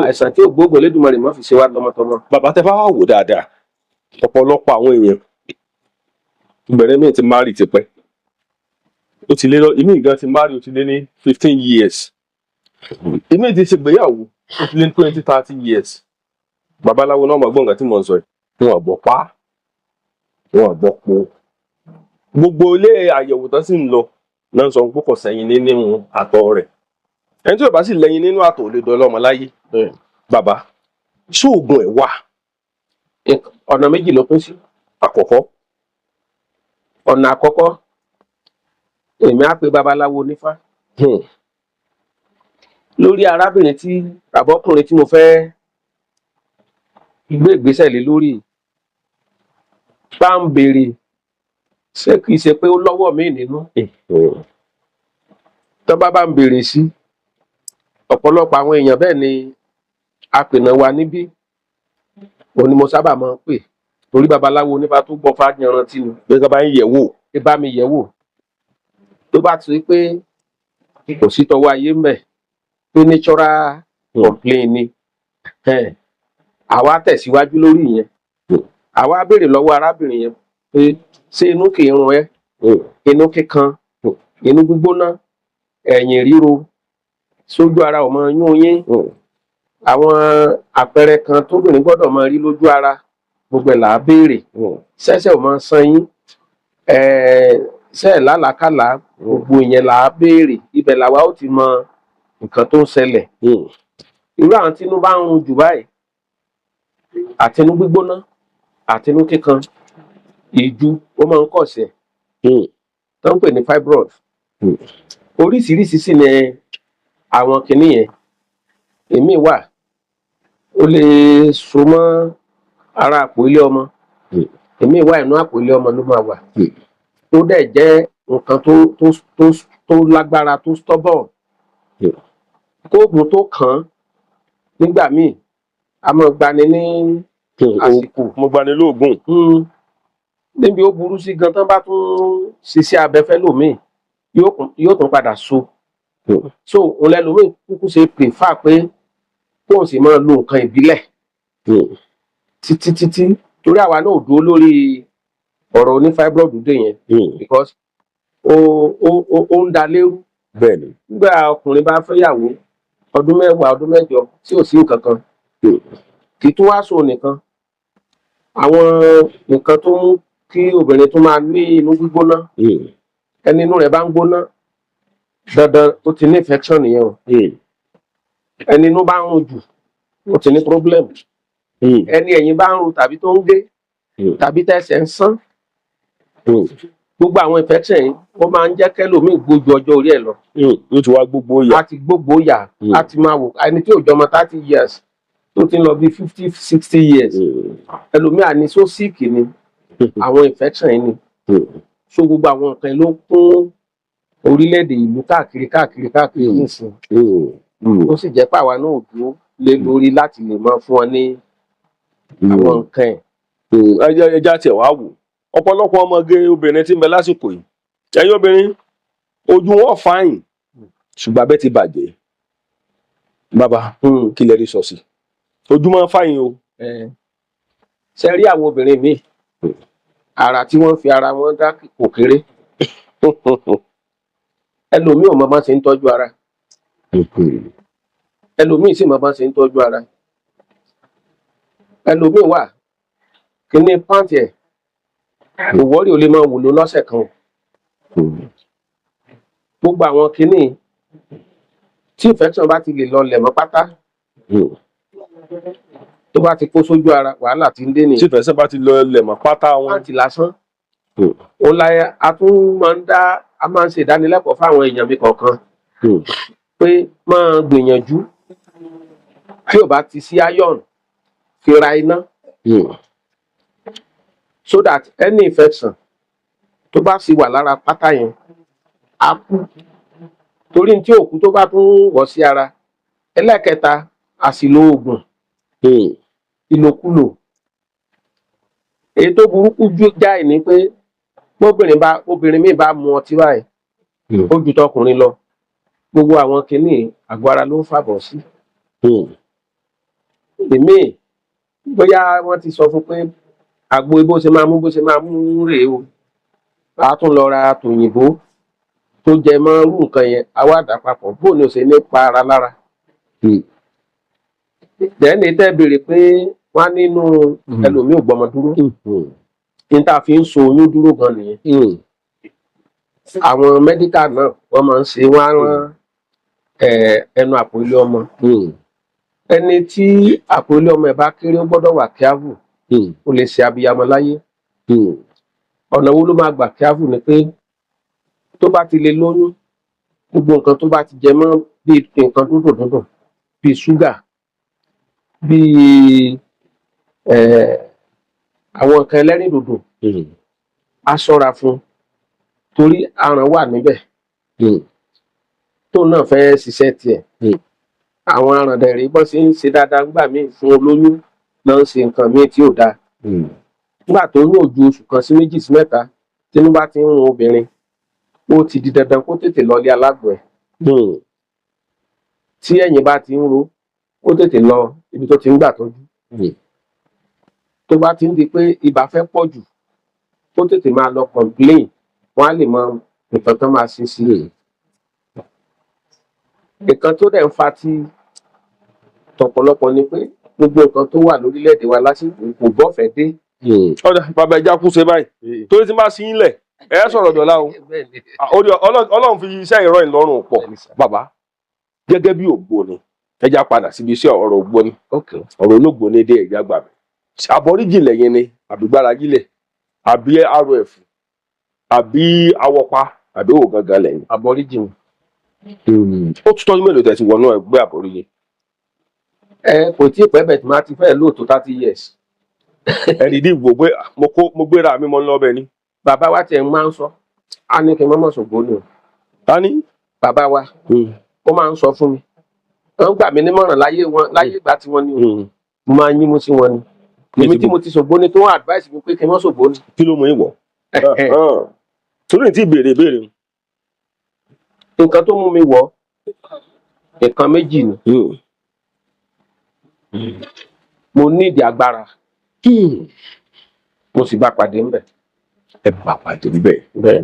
àìsàn tí ò gbóògùn Olódùmarè má fi ṣe wá tọmọtọmọ. bàbá tẹ bá wà wò dáadáa ọ̀pọ̀lọpọ̀ àwọn èèyàn ìbẹ̀rẹ̀ míì ti márì tipẹ́ ó ti lé lọ ìmí ìgan ti márì ó ti lé ní 15 years ìmí ti ṣègbéyàwó ó ti lé ní 20-30 years babaláwo náà mọ̀ gbọ́ nǹkan tí mo ń sọ yìí wọn àgbọ̀ pa wọn àgbọ̀ po gbogbo ilé àyẹ̀wò tán sì ń lọ náà sọ pé kò sẹ́yìn nínú àtọ̀ rẹ̀ ẹni tí ò bá sì lẹ́yìn nínú àtọ̀ ò lè dọ́ lọ́mọ láyé bàbá ṣóògùn ẹ̀ wà. ọ̀nà méjì ló pín sí. àkọ́kọ́ ọ̀nà àkọ́kọ́ èmi á pe babaláwo onífá lórí arábìnrin tí àbọ́kùnrin tí mo fẹ́ gbé ìgbésẹ̀ lé lórí bá ń béèrè ṣé kìí ṣe pé ó lọ́wọ́ mi nínú tó bá ń béèrè sí ọ̀pọ̀lọpọ̀ àwọn èèyàn bẹ́ẹ̀ ni apènà wa níbí òun ni mo sábà máa ń pè torí babaláwo onífá tó gbọ́ fá yanrantí ni bí ká bá ń yẹ̀ wò ẹ bá mi yẹ̀ wò tó bá ti rí pé kò sí tọwọ́ ayé ń bẹ̀ pé natural complain ni àwa tẹ̀síwájú lórí ìyẹn àwa béèrè lọ́wọ́ arábìnrin yẹn pé ṣé inú kì í run ẹ́ inú kíkan inú gbígbóná ẹ̀yìn ríro sójú ara ò máa yún yín àwọn àpẹẹrẹ kan tóbìnrin gbọ́dọ̀ máa rí lójú ara gbogbo ẹ̀ là á béèrè ṣẹ́ṣẹ́ ò máa san yín ṣe ẹ̀ lálàákàlà gbogbo ìyẹn là á béèrè ibẹ̀ làwa ó ti mọ nǹkan tó ń ṣẹlẹ̀ irú àwọn tínú bá ń run jù báyìí àtinú gbígbóná àtinú kíkan ìju ó máa ń kọ̀ṣẹ̀ tó ń pè ní fibroid oríṣiríṣi sì ni àwọn kinní yẹn èmi wà ó lè so mọ́ ara àpò ilé ọmọ èmi wà inú àpò ilé ọmọ ló máa wà tó dẹ̀ jẹ́ nǹkan tó lágbára tó stubborn kóògùn tó kàn án nígbà míì a máa gbani ní àsìkò mo gbani lóògùn níbi ó burú sí gan tán bá tún ṣiṣẹ́ abẹ fẹ́ lòmíì yóò tún padà so òun lẹ́lòmíì kúkú ṣe prefer pé kóun sì máa lo nǹkan ìbílẹ̀ títí torí àwa náà ò dúró lórí ọ̀rọ̀ oní fibroid dé yẹn because ó ń da lérú bẹ́ẹ̀ ni nígbà ọkùnrin bá fẹ́yàwó ọdún mẹ́wàá ọdún mẹ́jọ tí ò sí nǹkan kan kì í tún wá so nìkan àwọn nǹkan tó mú kí obìnrin tó máa ní inú gbígbóná ẹni inú rẹ̀ bá ń gbóná dandan ó ti ní infection nìyẹn o ẹni inú bá ń rùn jù ó ti ní problem ẹni ẹ̀yìn bá ń rùn tàbí tó ń gé tàbí tẹsẹ̀ ń sán gbogbo àwọn infection yìí ó máa ń jẹ́ kẹ́lòmíì gbójú ọjọ́ orí ẹ̀ lọ ó ti wá gbogbo yà láti gbogbo yà láti máa wò ẹni tí ò jọmọ 30 years tó ti ń lọ bí 50-60 years ẹlòmíì àní so sick ni àwọn infection yìí ni so gbogbo àwọn nǹkan ló kún orílẹ̀-èdè ìlú káàkiri nìsín ó sì jẹ́ pé àwa náà ò dúró lé lórí láti lè máa fún ọ ní àwọn nǹkan ẹ̀. ẹja tiẹ̀ wá wò ọ̀pọ̀lọpọ̀ ọmọge obìnrin tí ń bẹ lásìkò yìí ẹ̀yin obìnrin ojú wọn fáyìn ṣùgbọ́n abẹ́ ti bàjẹ́ bàbá kí lẹ rí sọ sí ojú máa ń fáyìn o. ṣe rí àwọn obìnrin míì ara tí wọ́n fi ara wọn dá kò kéré ẹlòmíì ò mọ bá ṣe ń tọ́jú ara ẹlòmíì sì mọ bá ṣe ń tọ́jú ara ẹlòmíì wà kíní pàǹtì ẹ̀ òwòrì ò lè máa wò ló lọ́sẹ̀ kan gbogbo àwọn kíní tí infection bá ti lè lọlẹ̀ mọ́ pátá tó bá ti kó sójú ara wàhálà ti ń dé nìyẹn tí ìfẹsẹ̀ bá ti lọlẹ̀ mọ́ pátá wọn pàǹtì lásán òun láyé a tún máa ń ṣe ìdánilẹ́kọ̀ọ́ fáwọn èèyàn mi kọ̀ọ̀kan pé máa gbìyànjú tí ò bá ti sí iron fi ra iná so that any infection tó bá sì wà lára pátá yẹn á kú torí tí òkú tó bá tún wọ̀ sí ara ẹlẹ́kẹta àṣìlò oògùn ìlòkulò èyí tó burúkú jù jáì ní pé obìnrin míì bá mu ọtí báyìí ó ju tọkùnrin lọ gbogbo àwọn kinní àgọ́ ara ló ń fàbọ̀ sí èmi bóyá wọ́n ti sọ fún pé àgbo bó ṣe máa mú rèé o a tún lọ ra tòyìnbó tó jẹ mọ́ irú nǹkan yẹn awádà papọ̀ bó ni o ṣe ní pa ara lára dẹ́ni tẹ́ béèrè pé wọ́n á nínú ẹlòmíì ò gbọmọ dúró ní tá a fi ń so oyún dúró gan nìyẹn àwọn mẹ́díkà náà wọ́n máa ń ṣe wọ́n á rán ẹnu àpò ilé ọmọ ẹni tí àpò ilé ọmọ ẹ̀ bá kéré ó gbọ́dọ̀ wà kíávù ó lè ṣe abiyamọ láyé ọ̀nà wo ló máa gbà kíáfù ni pé tó bá ti lè lóyún gbogbo nǹkan tó bá ti jẹ mọ́ bíi nǹkan dúndùn bíi ṣúgà bíi àwọn nǹkan ẹlẹ́rìndòdò á ṣọ́ra fún torí aràn wà níbẹ̀ tóun náà fẹ́ ṣiṣẹ́ tiẹ̀ àwọn aràn dẹ̀rí bọ́n ṣe ń ṣe dáadáa nígbà míì fún olóyún náà ń ṣe nǹkan míì tí ò dáa nígbà tó ní ojú oṣù kan sí méjì sí mẹ́ta tínú bá ti ń run obìnrin ó ti di dandan kó tètè lọ ilé alágbo ẹ̀ tí ẹ̀yìn bá ti ń ro ó tètè lọ ibi tó ti ń gbà tọ́jú tó bá ti ń di pé ibà fẹ́ pọ̀ jù ó tètè máa lọ complain wọ́n á lè mọ nǹkan kan máa ṣe sí i nǹkan tó dẹ̀ ń fa ti tọ̀pọ̀lọpọ̀ ni pé gbogbo nǹkan tó wà lórílẹ̀‐èdè wa lásìkò kò bọ́fẹ̀ẹ́ dé. ọ̀dà bàbá ẹja kú ṣe báyìí torí tí n bá sí ilẹ̀ ẹ sọ̀rọ̀ dọ̀la o Ọlọ́run fi iṣẹ́ ìrọ̀ ìlọrùn pọ̀ bàbá gẹ́gẹ́ bí ògbóni ẹja padà síbi iṣẹ́ ọ̀rọ̀ ògbóni ọ̀rọ̀ olóògbóni dé ẹ̀já gbà mí àbọ̀ríjì lẹ́yìn ni àbí gbárajílẹ̀ àbí rf àbí awọ́pa àbí òwò gangan lẹ́yìn. àbọ̀ríjì ni. ó tún tọ́jú mélòó tẹ̀ ti wọnú ẹgbẹ́ àbọ̀ríjì. kò tí ì pẹ́ bẹ̀ tí máa ti fẹ́ lò tó 30 years. ẹni dí ìwò pé mo gbéra mi mọ́ ń lọ́bẹ̀ ni. bàbá wa tiẹ̀ máa ń sọ á ní kí n mọ́mọ́ ṣògbó ni o. ta ni. bàbá wa ó máa ń sọ fún mi wọ́n gbà mí nímọ̀ràn láyé ìgbà tí wọ́n ní o mo máa ń yín mú sí wọn ni èmi tí mo ti ṣògbó ni tó ń advice mi pé kí n mọ́ ṣògbó ni. kí ló mú ìwọ. torí ti béèrè nǹkan tó mú mi wọ̀ nǹkan méjì ni mo ní ìdí agbára mo sì bá pàdé ńbẹ̀. ẹ bá pàdé ńbẹ̀. bẹ́ẹ̀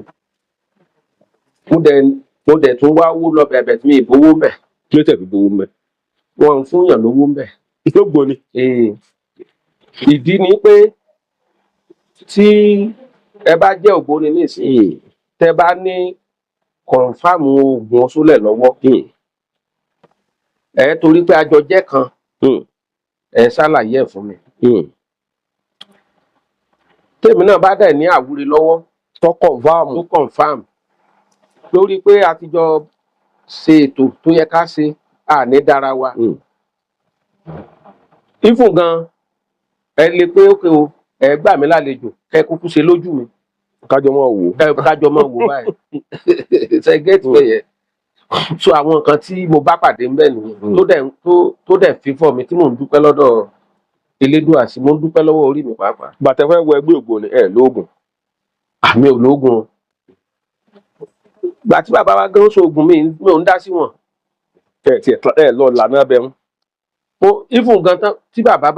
mo dẹ̀ tún wá owó lọ bẹ̀bẹ̀ tí mi ì bówó ńbẹ̀. kí ló tẹ̀ fi bówó ńbẹ̀. wọn ń fún yàn lówó ńbẹ̀. ló gbóni. ìdí ni pé tí ẹ bá jẹ́ ògbóni nísìnyí tẹ bá ní kọ̀ǹfàmù oògùn oṣólẹ̀ lọ́wọ́ ẹ torí pé àjọ jẹ́ kan ẹ ṣàlàyé ẹ̀ fún mi. tèmi náà bá dẹ̀ ní àwúre lọ́wọ́ tó kọ̀ǹfàmù lórí pé a ti jọ ṣe ètò tó yẹ ká ṣe àní dára wa. ìfún gan ẹ lè pé ókè o ẹ gbà mí lálejò kẹ kúkú ṣe lójú mi. kájọ mọ wò. kájọ mọ wò báyìí ṣe gẹ́tì bẹ́ẹ̀ yẹn. so àwọn nǹkan tí mo bá pàdé ń bẹ̀ nìyẹn tó dẹ̀ fífọ́ mi tí mò ń dúpẹ́ lọ́dọ̀ Elédùà sí mo ń dúpẹ́ lọ́wọ́ orí mi pàápàá. bàtẹ́ fẹ́ wọ ẹgbẹ́ ògbóni ẹ̀ lóògùn. àmì ò lóògùn o. gbà tí bàbá wa gan sóògùn mi ò ń dá sí wọn. ẹ lọ lànà bẹ ń. ìfún gan tán tí bàbá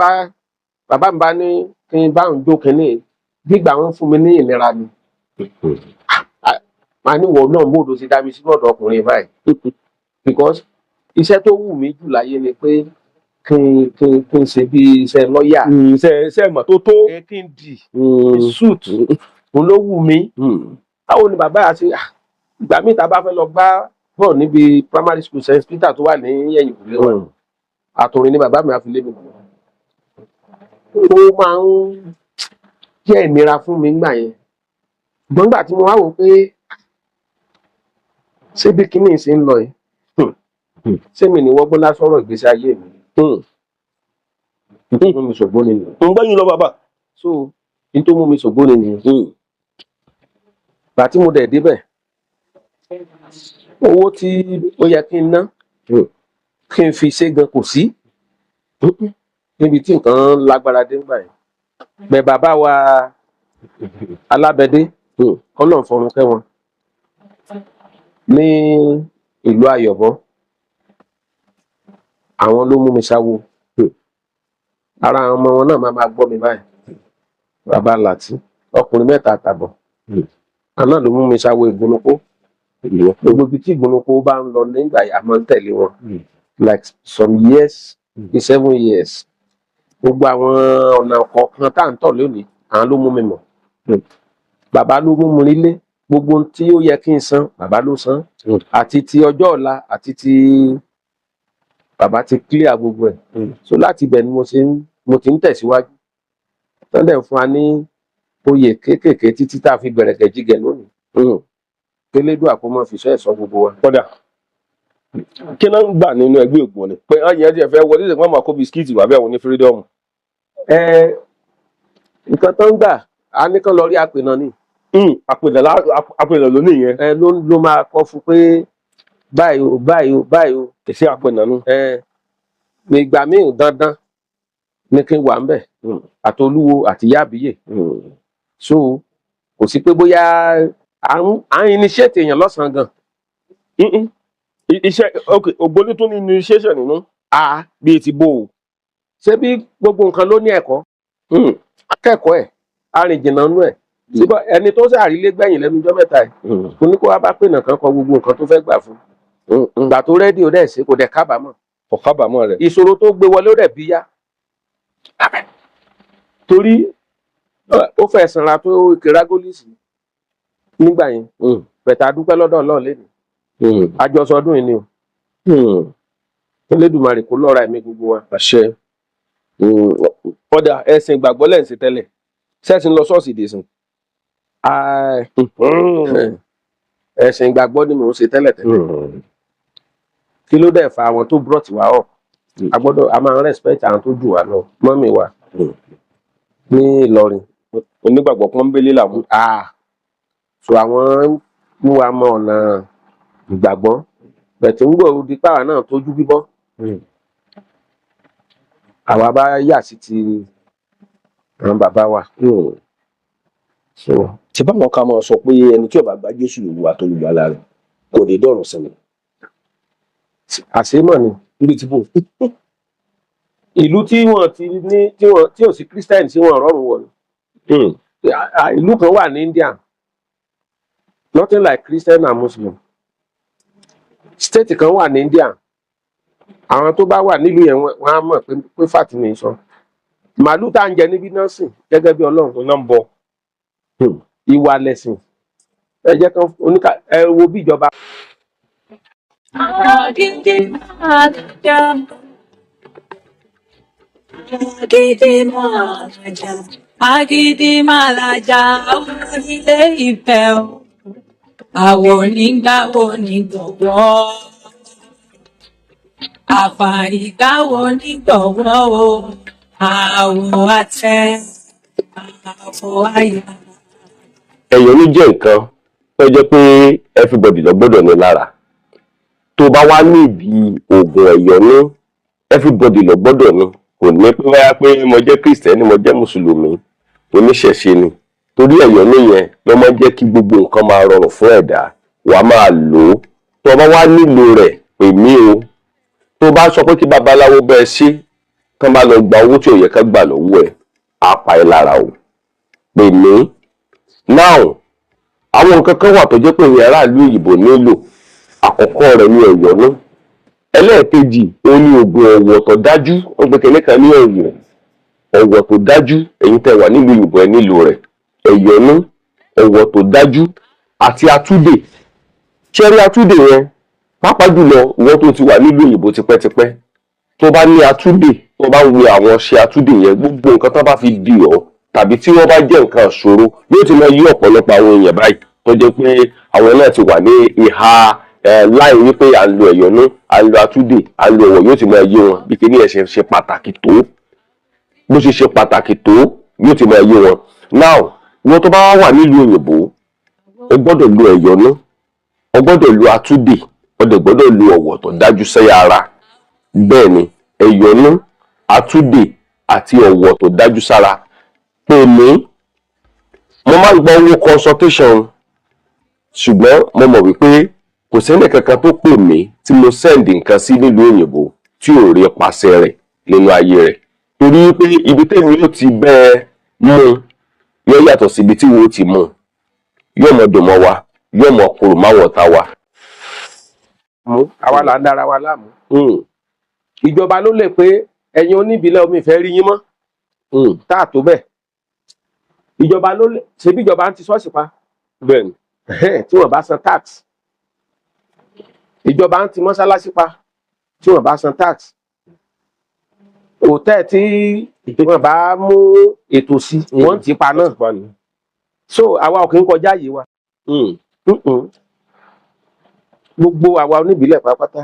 mi bá ní kí n bá ń jó kínní gbígbà wọn fún mi ní ìnira ni. màá ní wọ náà bóòdù sí dá mi sí lọ́dọ̀ ọkùnrin báyìí because iṣẹ́ tó wù mí jù láyé ni pé kí n ṣe bí iṣẹ́ lọ́ọ̀yà. iṣẹ́ ìmọ́tótó. kí n dì suit òun ló wù mí. báwo ni bàbá yà ṣe ìgbà míì tá a bá fẹ́ lọ gbá bọ́ọ̀ níbi primary school St. Peter tó wà ní ẹ̀yìn ìkùlé wọn àtòrin ni bàbá mi àfi lé mi. ó máa ń jẹ́ ìnira fún mi nígbà yẹn ṣùgbọ́n nígbà tí mo wá wò pé ṣé bí kinní ṣe ń lọ yìí ṣé mi ní wọ́gbọ́n lásọ̀rọ̀ ìgbésí ayé mi nítorí mú mi ṣògbó ni nìyẹn. ń gbẹ́yìn lọ bàbá. so nítorí mú mi ṣògbó ni nìyẹn. gbà tí mo dẹ̀ débẹ̀ owó tí ó yẹ kí n ná kí n fi ṣe gan kò sí níbi tí nǹkan lágbára dé nígbà yẹn. bẹ́ẹ̀ bàbá wa Alábẹ́dé Ọlọ́run fọ̀run kẹ́ wọn ní ìlú Ayọ̀bọ àwọn ló mú mi ṣáwó. ara àwọn ọmọ wọn náà máa gbọ́ mi báyìí bàbá Láti ọkùnrin 3 àtàbọ̀ àná ló mú mi ṣáwó Ìgbónúkó. gbogbo ibi tí Ìgbónúkó bá ń lọ nígbà yà máa ń tẹ̀lé wọn like some years 7 years. gbogbo àwọn ọ̀nà kọ̀ọ̀kan tá à ń tọ̀ lónìí àwọn ló mú mi mọ̀. bàbá ló mú mi nílé gbogbo ohun tí ó yẹ kí n san bàbá ló san àti ti ọjọ́ ọ̀la àti ti bàbá ti clear gbogbo ẹ̀. so láti ibẹ̀ ni mo ti ń tẹ̀síwájú. tọ́ndẹ̀ fún wa ní oyè kéékèèké títí tá a fi bẹ̀rẹ̀ gẹ̀jígẹ̀ lónìí kélédùà kó mọ́ fi sọ ẹ̀sọ́ gbogbo wa. kódà kí náà ń gbà nínú ẹgbẹ́ ògbóni pé ọyàn ti fẹ́ wọlé ìsìnkú máa kó bisikíìtì wà bẹ́ẹ̀ wọn ní fírídọ́ọ̀mù. Nǹkan tó ń gbà á ní kán lọ rí àpènà ni. àpènà ló ní ìyẹn. ló máa kọ́ fún pé báyìí o báyìí o báyìí o. kì í ṣe àpènà nù. nígbà míì dandan ní kí n wà ń bẹ̀ àtolúwo àti yábíyè. So kò sí pé bóyá à ń initiate èèyàn lọ́sàn-án gan. iṣẹ́ ògbóni tó ní initiation nínú. bíi ti bó o. ṣé bí gbogbo nǹkan ló ní ẹ̀kọ́ akẹ́kọ̀ọ́ ẹ̀ arìnjìnà nú ẹ̀ síbọ̀ ẹni tó ṣàrílé gbẹ̀yìn lẹ́nu ọjọ́ mẹ́ta ẹ̀ kò ní kó wá bá pènà kan kọ gbogbo nǹkan tó fẹ́ gbà fún gbà tó rẹ́dí ó dẹ̀ ṣe kò dẹ̀ kábàámọ̀. kò kábàámọ̀ rẹ̀. ìṣòro tó gbé wọlé ó dẹ̀ bí yá torí ó fẹ́ sanra tó kéragólísì nígbà yẹn bẹ̀tà dúpẹ́ lọ́dọ̀ Ọlọ́run lẹ́nu àjọsọ ọdún yìí ni o Elédùmarè kó lọ́ra ẹ̀mí gbogbo wa. àṣẹ. ọ̀dà ẹ̀sìn ìgbàgbọ́ lẹ́yìn sí tẹ́lẹ̀ ṣẹ́sìn lọ ṣọ́ọ̀ṣì dè sùn. ẹ̀sìn ìgbàgbọ́ ni mò ń ṣe tẹ́lẹ̀ kí ló dẹ̀ fa àwọn tó brought wá ọ̀ a máa ń respect àwọn tó jù wá lọ mọ́mì wa ní Ìlọrin onígbàgbọ́ pọ́nbélé làwọn. so àwọn mú wa mọ ọ̀nà ìgbàgbọ́ bẹ̀tẹ̀ ń gbọ́ di pàrọ̀ náà tójú bíbọ́ àwa bá yà sí ti àwọn bàbá wa. tí báwọn ká máa sọ pé ẹni tí ó bá gba Jésù Olúwa tó lùgbàlà rẹ̀ kò ní dọ̀rùn sinmi. àṣemọ̀ ni níbi tí bò. ìlú tí wọ́n ti ní tí ò sí Christian tí wọ́n rọrùn wọ̀ ni. ìlú kan wà ní India nothing like Christian and Muslim. State kan wà ní India àwọn tó bá wà nílùú yẹn wọ́n á mọ̀ pé fàtí ní sọ màálù tá à ń jẹ níbí náà sìn gẹ́gẹ́ bí Ọlọ́run tó náà ń bọ ìwà lẹ̀sìn ẹ jẹ́ kan ẹ wo bí ìjọba. Agídí máa lajà orílé Ifẹ̀ o, àwọn onígbàwọ̀ onígbọ̀wọ́. Àfàìgbàwọ̀ onígbọ̀wọ́ o, àwọ̀ àtẹ, àwọ̀ àyà. ẹ̀yọ́nú jẹ́ nǹkan tó jẹ́ pé everybody ló gbọ́dọ̀ ní lára tó bá wá níbi oògùn ẹ̀yọ́nú everybody ló gbọ́dọ̀ ní kò ní pé wáyà pé mo jẹ́ Kristẹni mo jẹ́ Mùsùlùmí oníṣẹ̀ṣe ni torí ẹ̀yọ́nú yẹn ló máa ń jẹ́ kí gbogbo nǹkan máa rọrùn fún ẹ̀dá wàá máa lò ó tó bá wá nílò rẹ̀ pè mí o tó bá sọ pé kí babaláwo bẹ́ẹ̀ ṣe kán bá lọ gba owó tí ò yẹ ká gbà lọ́wọ́ ẹ̀ á pa ẹ́ lára o pè mí. Now àwọn nǹkan kan wà tó jẹ́ pé ìyẹn aráàlú òyìnbó nílò àkọ́kọ́ rẹ̀ ní ẹ̀yọ́nú ẹlẹ́ẹ̀kejì ó ní oògùn ọ̀wọ̀ tó dájú wọ́n gbé kẹ́lẹ́ kan ní ọ̀wọ̀ tó dájú ẹ̀yin tẹ́ wà nílùú òyìnbó ẹ nílò rẹ̀ ẹ̀yọ́nú ọ̀wọ̀ tó dájú àti atúdè ṣẹ́rí atúdè yẹn pàápàá jùlọ ìwọ́n tó ti wà nílùú òyìnbó tipẹ́tipẹ́ tó bá ní atúdè tó bá ń wo àwọn ṣe atúdè yẹn gbogbo nǹkan tó bá fi dì ọ́ tàbí tí wọ́n bá jẹ́ nǹkan ṣòro yóò ti máa yí ọ̀pọ̀lọpọ̀ àwọn èèyàn báyìí tó jẹ́ pé àwọn náà ti wà ní ìhà láì wípé à ń lo ẹ̀yọ́nú à ń lo atúdè à ń lo ọ̀wọ̀ yóò ti máa yé wọn bí kíní ẹ̀ ṣe pàtàkì tó bó ṣe pàtàkì tó yóò ti máa yé wọn. Now ìwọ́n tó bá wà nílùú òyìnbó o gbọ́dọ̀ lo ẹ̀yọ́nú o gbọ́dọ̀ lo atúdè o dẹ̀ gbọ́dọ̀ lo ọ̀wọ̀ tó dájú sẹ́yà ara bẹ́ẹ̀ ni ẹ̀yọ́nú atúdè àti ọ̀wọ̀ tó dájú sára pè mí mo máa ń gba owó consultation ṣùgbọ́n mo mọ̀ wípé kò sẹ́ni kankan tó pè mí tí mo send nǹkan sí nílùú òyìnbó tí ò rí pàṣẹ rẹ̀ nínú ayé rẹ̀ torí pé ibi tẹ́mi yóò ti bẹ́ẹ̀ mú yóò yàtọ̀ sí ibi tí wo ti mú yóò mọ dùn mọ́ wa yóò mọ kúrò máwọ̀ ta wa. àwa là ń dára wa láàmú ìjọba ló lè pé ẹ̀yin oníbílẹ̀ omi ìfẹ́ rí yín mọ́ tá a tó bẹ́ẹ̀ ìjọba ló lè ṣebí ìjọba ń ti ṣọ́ọ̀ṣì pa bẹ́ẹ̀ni tí wọ́n bá san tax ìjọba ń ti mọ́ṣáláṣí pa tí wọ́n bá san tax hòtẹ́ẹ̀ tí wọ́n bá mú ètò sí wọ́n ti pa náà so àwa ò kì í kọjá yìí wa. Gbogbo àwa oníbílẹ̀ pátápátá,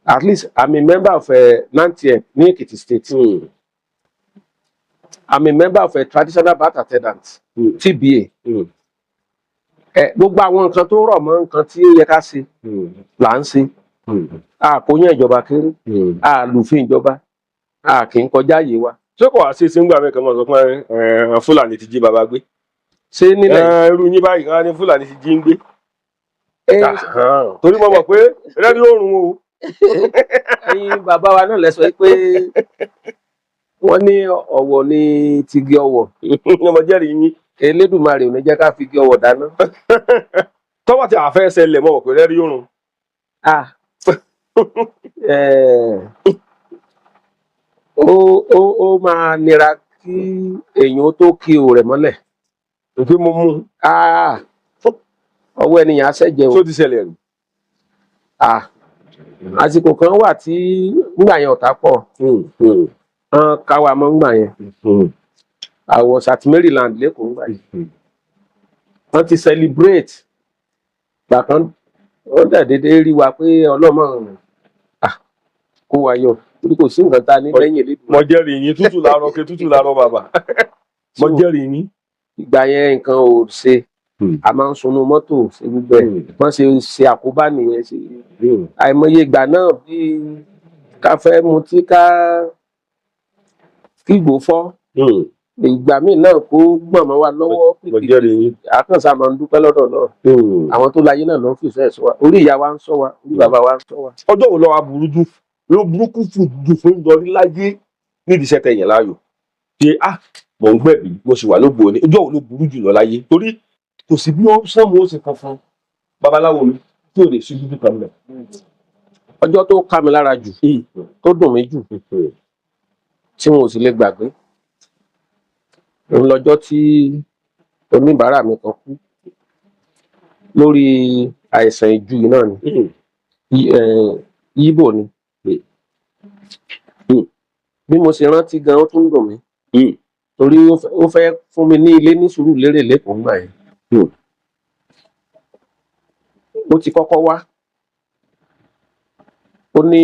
at least I'm a member of NANTM ní Èkìtì State. I'm a member of a traditional birth attendant, TBA. Gbogbo àwọn nǹkan tó rọ̀ mọ́ nǹkan tí ó yẹ ká ṣe là ń ṣe. A kò yàn ìjọba kéré, a lùfin ìjọba, a kì í kọjá yìí wa. ṣé kò wá sí síngbà mi kan mọ̀ sọ pé Fúlàní ti jí bàbá gbé? Ṣé nílẹ̀ irú yín báyìí kan ní Fúlàní ti jí ń gbé? Torí mo mọ̀ pé rẹ́dí òórùn o. ẹ̀yin bàbá wa náà lẹ sọ pé wọ́n ní ọ̀wọ̀ ní tigi ọ̀wọ̀. Ọmọ jẹ́rìí yín. Elédùmarè ò ní jẹ́ ká fi igi ọ̀wọ̀ dáná. Tọ́wọ́ tí àfẹ́ ṣẹlẹ̀ mọ̀ pé rẹ́dí òórùn. Ó máa nira kí èèyàn tó kí o rẹ̀ mọ́lẹ̀. Pé mo mú. Ọwọ́ ènìyàn á ṣẹ̀jẹ̀ o. Tó ti ṣẹlẹ̀ rí. Àsìkò kan wà tí ngbà yẹn ọ̀tá pọ̀. Káwa mọ́ ngbà yẹn. I was at Maryland lẹ́kọ̀ọ́ ngbà yẹn. Wọ́n ti celebrate. Gbà kan ó dẹ̀ dédé rí wa pé ọlọ́mọ kó wa yọ. Torí kò sí nǹkan tá a ní lẹ́yìn elédùn. Mo jẹ́rìí yín, tútù láàárọ̀ kí tútù láàárọ̀ bàbá. Mo jẹ́rìí yín. Ìgbà yẹn nǹkan ò ṣe. A máa ń sunú mọ́tò ṣe gbogbo ẹ̀. Wọ́n ṣe àkóbá nìyẹn ṣe. Àìmọye ìgbà náà bí ká fẹ́ mutí kí ìgò fọ́. Ìgbà míì náà kó gbọ̀n mọ́ wa lọ́wọ́. Mo jẹ́rìí yín. Àkànṣe máa ń dúpẹ́ lọ́dọ̀ náà. Àwọn tó láyé náà ló ń fìfẹ́ sọ wa. Orí ìyá wa ń sọ wa, orí bàbá wa ń sọ wa. Ọjọ́ wo ló wá burú jù? Ló burúkú jù fún ìdọ̀rí láyé nídìí iṣẹ́ tẹ̀yìn láàyò. Ṣé mò ń gbẹ̀bí mo sì wà lógbò ní. Ọjọ́ wo ló burú jù lọ láyé? Torí kò sí bí wọ́n sọ́mu ó ṣe funfun babaláwo mi tí ò lè ṣe dúdú kan lẹ̀. Ọjọ́ tó ká mi lára jù, tó dùn mí jù, tí wọn ò sì lè gbàgbé. Òun lọ́jọ́ tí oníbàárà mi kan kú lórí àìsàn ìju náà ni. Yíbò ni. Bí mo ṣe rántí gan ó tún dùn mí. Torí ó fẹ́ fún mi ní ilé ní Sùúrùlérè lẹ́kọ̀ọ́ ńgbà yẹn. Ó ti kọ́kọ́ wá. Ó ní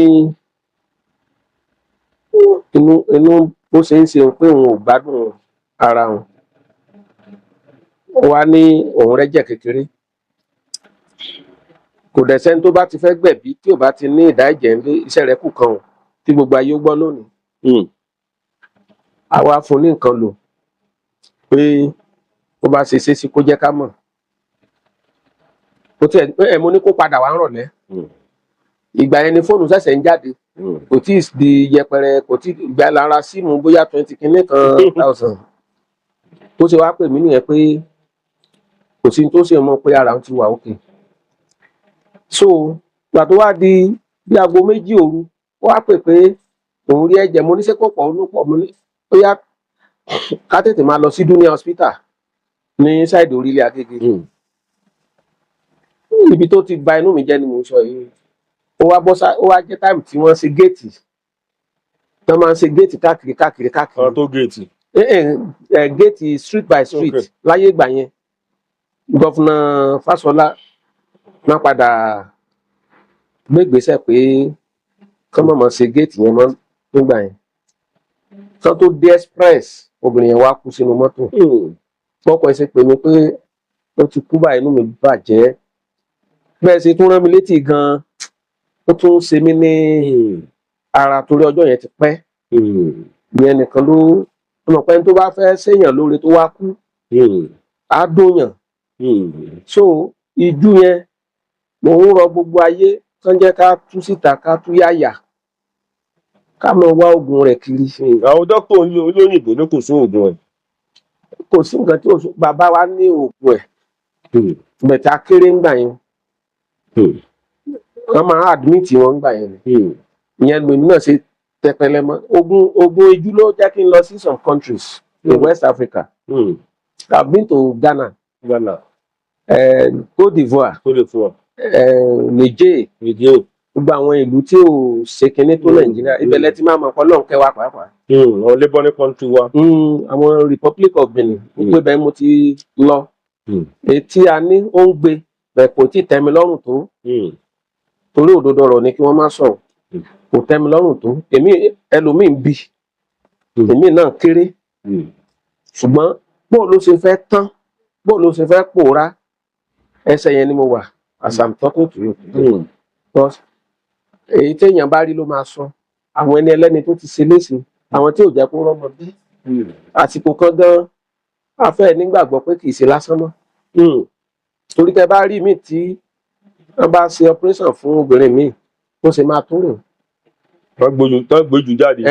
inú bó ṣe ń ṣe pé òun ò gbádùn ara òun. Ó wá ní òun rẹ́jẹ̀ kékeré. Kò dẹ̀ sẹ́ni tó bá ti fẹ́ gbẹ̀bí tí ò bá ti ní ìdá ẹ̀jẹ̀ ńlé iṣẹ́ rẹ̀ kù kan o tí gbogbo ayé ó gbọ́ lónìí. Àwa fún ní nǹkan lò pé ó bá ṣe sí kó jẹ́ ká mọ̀. Mo ní kó padà wá ń rọ̀lẹ́. Ìgbà yẹn ni fóònù ṣẹ̀ṣẹ̀ ń jáde. Kò tí ì di yẹpẹrẹ, kò tí ìgbà lára síìmù bóyá 20 kìíní kan 1000. Tó ṣe wá pè mí nìyẹn pé kò sí tó ṣe mọ̀ pé ara òun ti wà òkè. So ìgbà tó wá di bí aago 2 òru ó wá pè pé òun rí ẹ̀jẹ̀. Mo ní ṣé kò pọ̀ olópọ̀. Mo ní ó yá ká tètè máa lọ sí Dunia Hospital ní ṣáìdì Orílẹ̀ Agége. Ibi tó ti ba inú mi jẹ́ ni mo sọ yìí. Ó wá jẹ́ táìmù tí wọ́n ṣe géètì. Wọ́n máa ń ṣe géètì káàkiri. Ọ̀rọ̀ tó géètì. Géètì street by street láyé ìgbà yẹn. Gọ́fúnà Fáṣọlá máa padà gbé ìgbésẹ̀ pé kán mọ̀ ṣe géètì yẹn mọ́ nígbà yẹn. Kán tó dé express obìnrin yẹn wá kú sínú mọ́tò. Pọ́pọ̀ ẹ̀ ṣe pè mí pé ó ti kú báyìí, inú mi bàjẹ́. Bẹ́ẹ̀ ṣe tún rán mi létí gan-an, ó tún ṣe mí ní ara torí ọjọ́ yẹn ti pẹ́. Ìyẹn nìkan ló mọ̀ pé tó bá fẹ́ ṣèyàn lóore tó wá kú á dóyàn. So ìjú yẹn mò ń rọ gbogbo ayé kán jẹ́ ká tú síta ká tú yáyà ká mọ wá oògùn rẹ̀ kiri. Àwọn dókítà olóyìnbó ló kò sí oògùn ẹ̀. Kò sí nǹkan tí bàbá wa ní oògùn ẹ̀. Bẹ̀tà kéré ńgbà yẹn. Wọ́n máa admit wọn ńgbà yẹn ni. Ìyẹn lèmi náà ṣe tẹpẹlẹ mọ́. Oògùn ìjú ló jẹ́ kí n lọ sí some countries in West Africa. I've been to Ghana, Côte d'Ivoire, Niger, gbogbo àwọn ìlú tí ò ṣe kinní tó Nàìjíríà ìbẹ̀lẹ̀ tí máa mọ̀ pọ̀ lọ́n kẹwàá pàápàá. àwọn labour country wa. àwọn Republic of Benin wípé bẹ́ẹ̀ mo ti lọ èyí tí a ní ó ń gbé bẹ́ẹ̀ kò tí ì tẹ́ mi lọ́rùn tó torí òdodo ọ̀rọ̀ ni kí wọ́n má sọ̀rọ̀ kò tẹ́ mi lọ́rùn tó èmi ẹlòmíì bí èmi náà kéré ṣùgbọ́n bó ló ṣe fẹ́ tán bó ló ṣe fẹ́ pòórá ẹsẹ̀ yẹn ni mo wà as I'm talking to you today. Because èyí téèyàn bá rí ló máa sọ àwọn ẹni ẹlẹ́ni tó ti ṣe léṣe àwọn tí ò jẹ́ kó rọ́mọ bí àsìkò kan gan afẹ́ nígbàgbọ́ pé kì í ṣe lásán mọ́ torí tẹ bá rí mi tí wọ́n bá ṣe operation fún obìnrin mi tó ṣe máa tún rìn. tán gbójú jáde.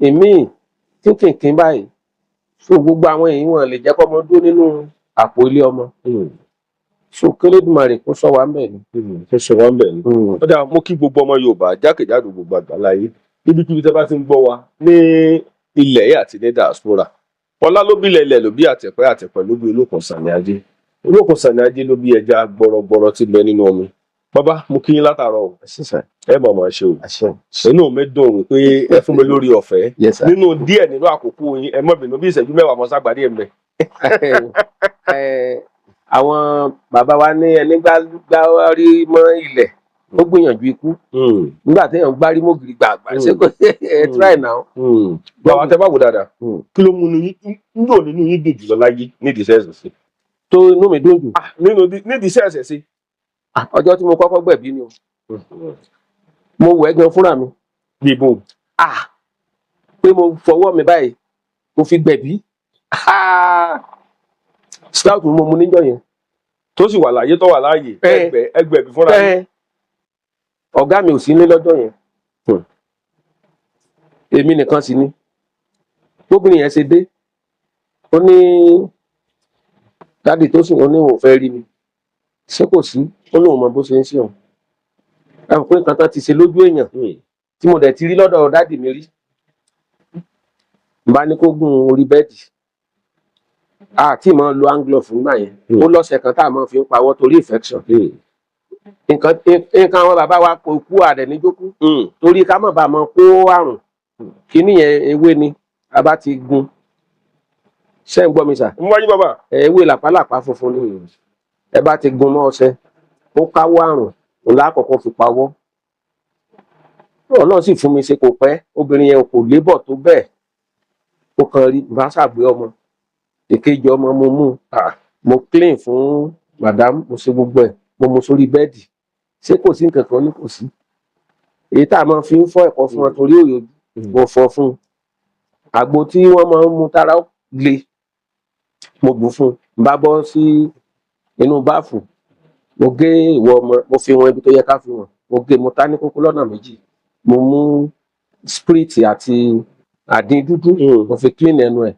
èmi kínkìnkín báyìí so gbogbo àwọn èyí wọn lè jẹ́ kọ́mọ dúró nínú àpò ilé ọmọ so kélédùmarè kó sọ wá ń bẹ̀ ni. ṣe sọ wá ń bẹ̀ ni. ó dáa mo kí gbogbo ọmọ Yorùbá jákèjádò gbogbo àgbáláyé níbikíbi tẹ́ bá ti ń gbọ́ wa ní ilẹ̀ yìí àti ní diaspora. ọlá ló bí ilẹ̀ ló bí àtẹ̀pẹ́ ló bí olókùn sàní ajé olókùn sàní ajé ló bí ẹja gbọrọgbọrọ tí bẹ nínú omi. bàbá mo kí yín látàárọ̀ o ẹ mọ̀ mọ̀ ṣe o inú mi dùn pé ẹ fún mi lórí ọ̀fẹ́ nínú díẹ̀ nínú àkókò yín ẹ mọ̀ bínú bí ìṣẹ́jú mẹ́wàá mọ́ ságbàdí ẹ̀ mẹ́. àwọn bàbá wa ní ẹni gbárí mọ́ ilẹ̀ ó gbìyànjú ikú nígbà téèyàn gbárí mọ́gìrì gbàgbà ṣé kò ẹ try now. bàbá tẹ bá wò dáadáa kí ló mú nínú yín dùn jùlọ láyé nídìí sẹ́ẹ̀sì sí. tó inú mi dùn jù. nídìí sẹ́ẹ̀sì sí. ọjọ́ tí mo kọ́kọ́ gbẹ̀bí ni o mo wẹ̀ gan fúnra mi. bíbó. pé mo fọwọ́ mi báyìí mo fi gbẹ̀bí stout mo mu níjọ́ yẹn. tó sì wà láyé tó wà láàyè ẹgbẹ̀bí fúnra mi. ọ̀gá mi ò sí ní lọ́jọ́ yẹn èmi nìkan sì ni gbóbìnrin yẹn ṣe dé ó ní dáàdì tó sì wọn ní òun fẹ́ rí mi ṣé kò sí ó lóun mọ bó ṣe ń ṣe òun ẹ̀fọn pé nǹkan tán ti ṣe lójú èèyàn tí mo dẹ̀ ti rí lọ́dọ̀ dáàdì mi rí n bá ní kó gún orí bẹ́ẹ̀dì àti máa lo anglo fún gbà yẹn ó lọ́sẹ̀ kan tá a máa fi ń pawọ́ torí infection nǹkan àwọn bàbá wa kò kú àdẹ̀ níjókú torí ká mọ̀ bá mọ̀ kó àrùn kíní yẹn ewé ni a bá ti gun ṣé ń gbọ́ mi sà. ń wáyé bàbá. ewé làpálàpá funfun ni ẹ bá ti gun mọ́ ọṣẹ ó káwọ́ àrùn ńlá àkọ́kọ́ fi pawọ́ Ọlọ́run sì fún mi ṣe kò pẹ́ obìnrin yẹn kò lébọ̀ tó bẹ́ẹ̀ ó kàn rí bá ṣàgbé ọmọ èkejì ọmọ mo mú mo clean fún madam mo ṣe gbogbo ẹ̀ mo mú sórí bẹ́ẹ̀dì ṣé kò sí nǹkan kan ní kò sí èyí tá a máa fi ń fọ ẹ̀kọ́ fún wọn torí òyòjú mo fọ fún un àgbo tí wọ́n máa ń mu tára le mo bù fún un bá bọ́ sí inú báàfù mo gé ìwọ ọmọ mo fi wọn ibi tó yẹ ká fi wọn mo gé mo ta ní kókó lọ́nà méjì mo mú spirit àti àdín dúdú mo fi clean ẹnu ẹ̀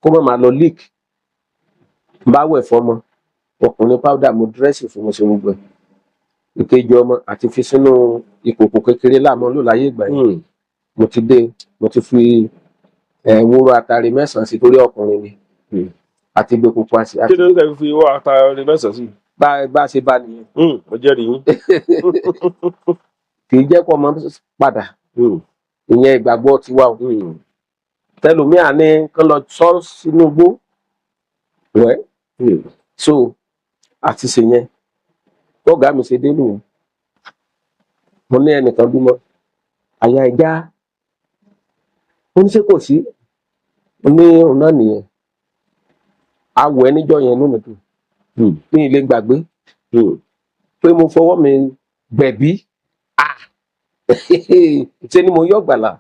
kó má máa lọ leak bá wẹ̀ fọmọ ọkùnrin powder mo dírẹ́sì fún mo ṣe gbogbo ẹ̀ ìkejì ọmọ àti fi sínú ìkòkò kékeré láàmú ló láyé ìgbà yìí mo ti dé mo ti fi wúro àtàrí 9 sí torí ọkùnrin ni àti gbé pupa sí. kí ló ń tẹ̀ fi wúro àtàrí 9 sí. bá a ṣe bá nìyẹn. mo jẹ́rìí yín. kì í jẹ́ kó ọmọ padà ìyẹn ìgbàgbọ́ tiwa o tẹlómíà ní kán lọ sọ sínú igbó wẹ́ so àti ṣe yẹn ọ̀gá mi ṣe dé nìyẹn mo ní ẹnìkan bímọ àyà ẹja ó ní ṣe kò sí ó ní òun náà nìyẹn awọ ẹ níjọ́ yẹn nínú mi dùn ní ilé gbàgbé pé mo fọwọ́ mi gbẹ̀bí ṣe ni mo yọ gbàlà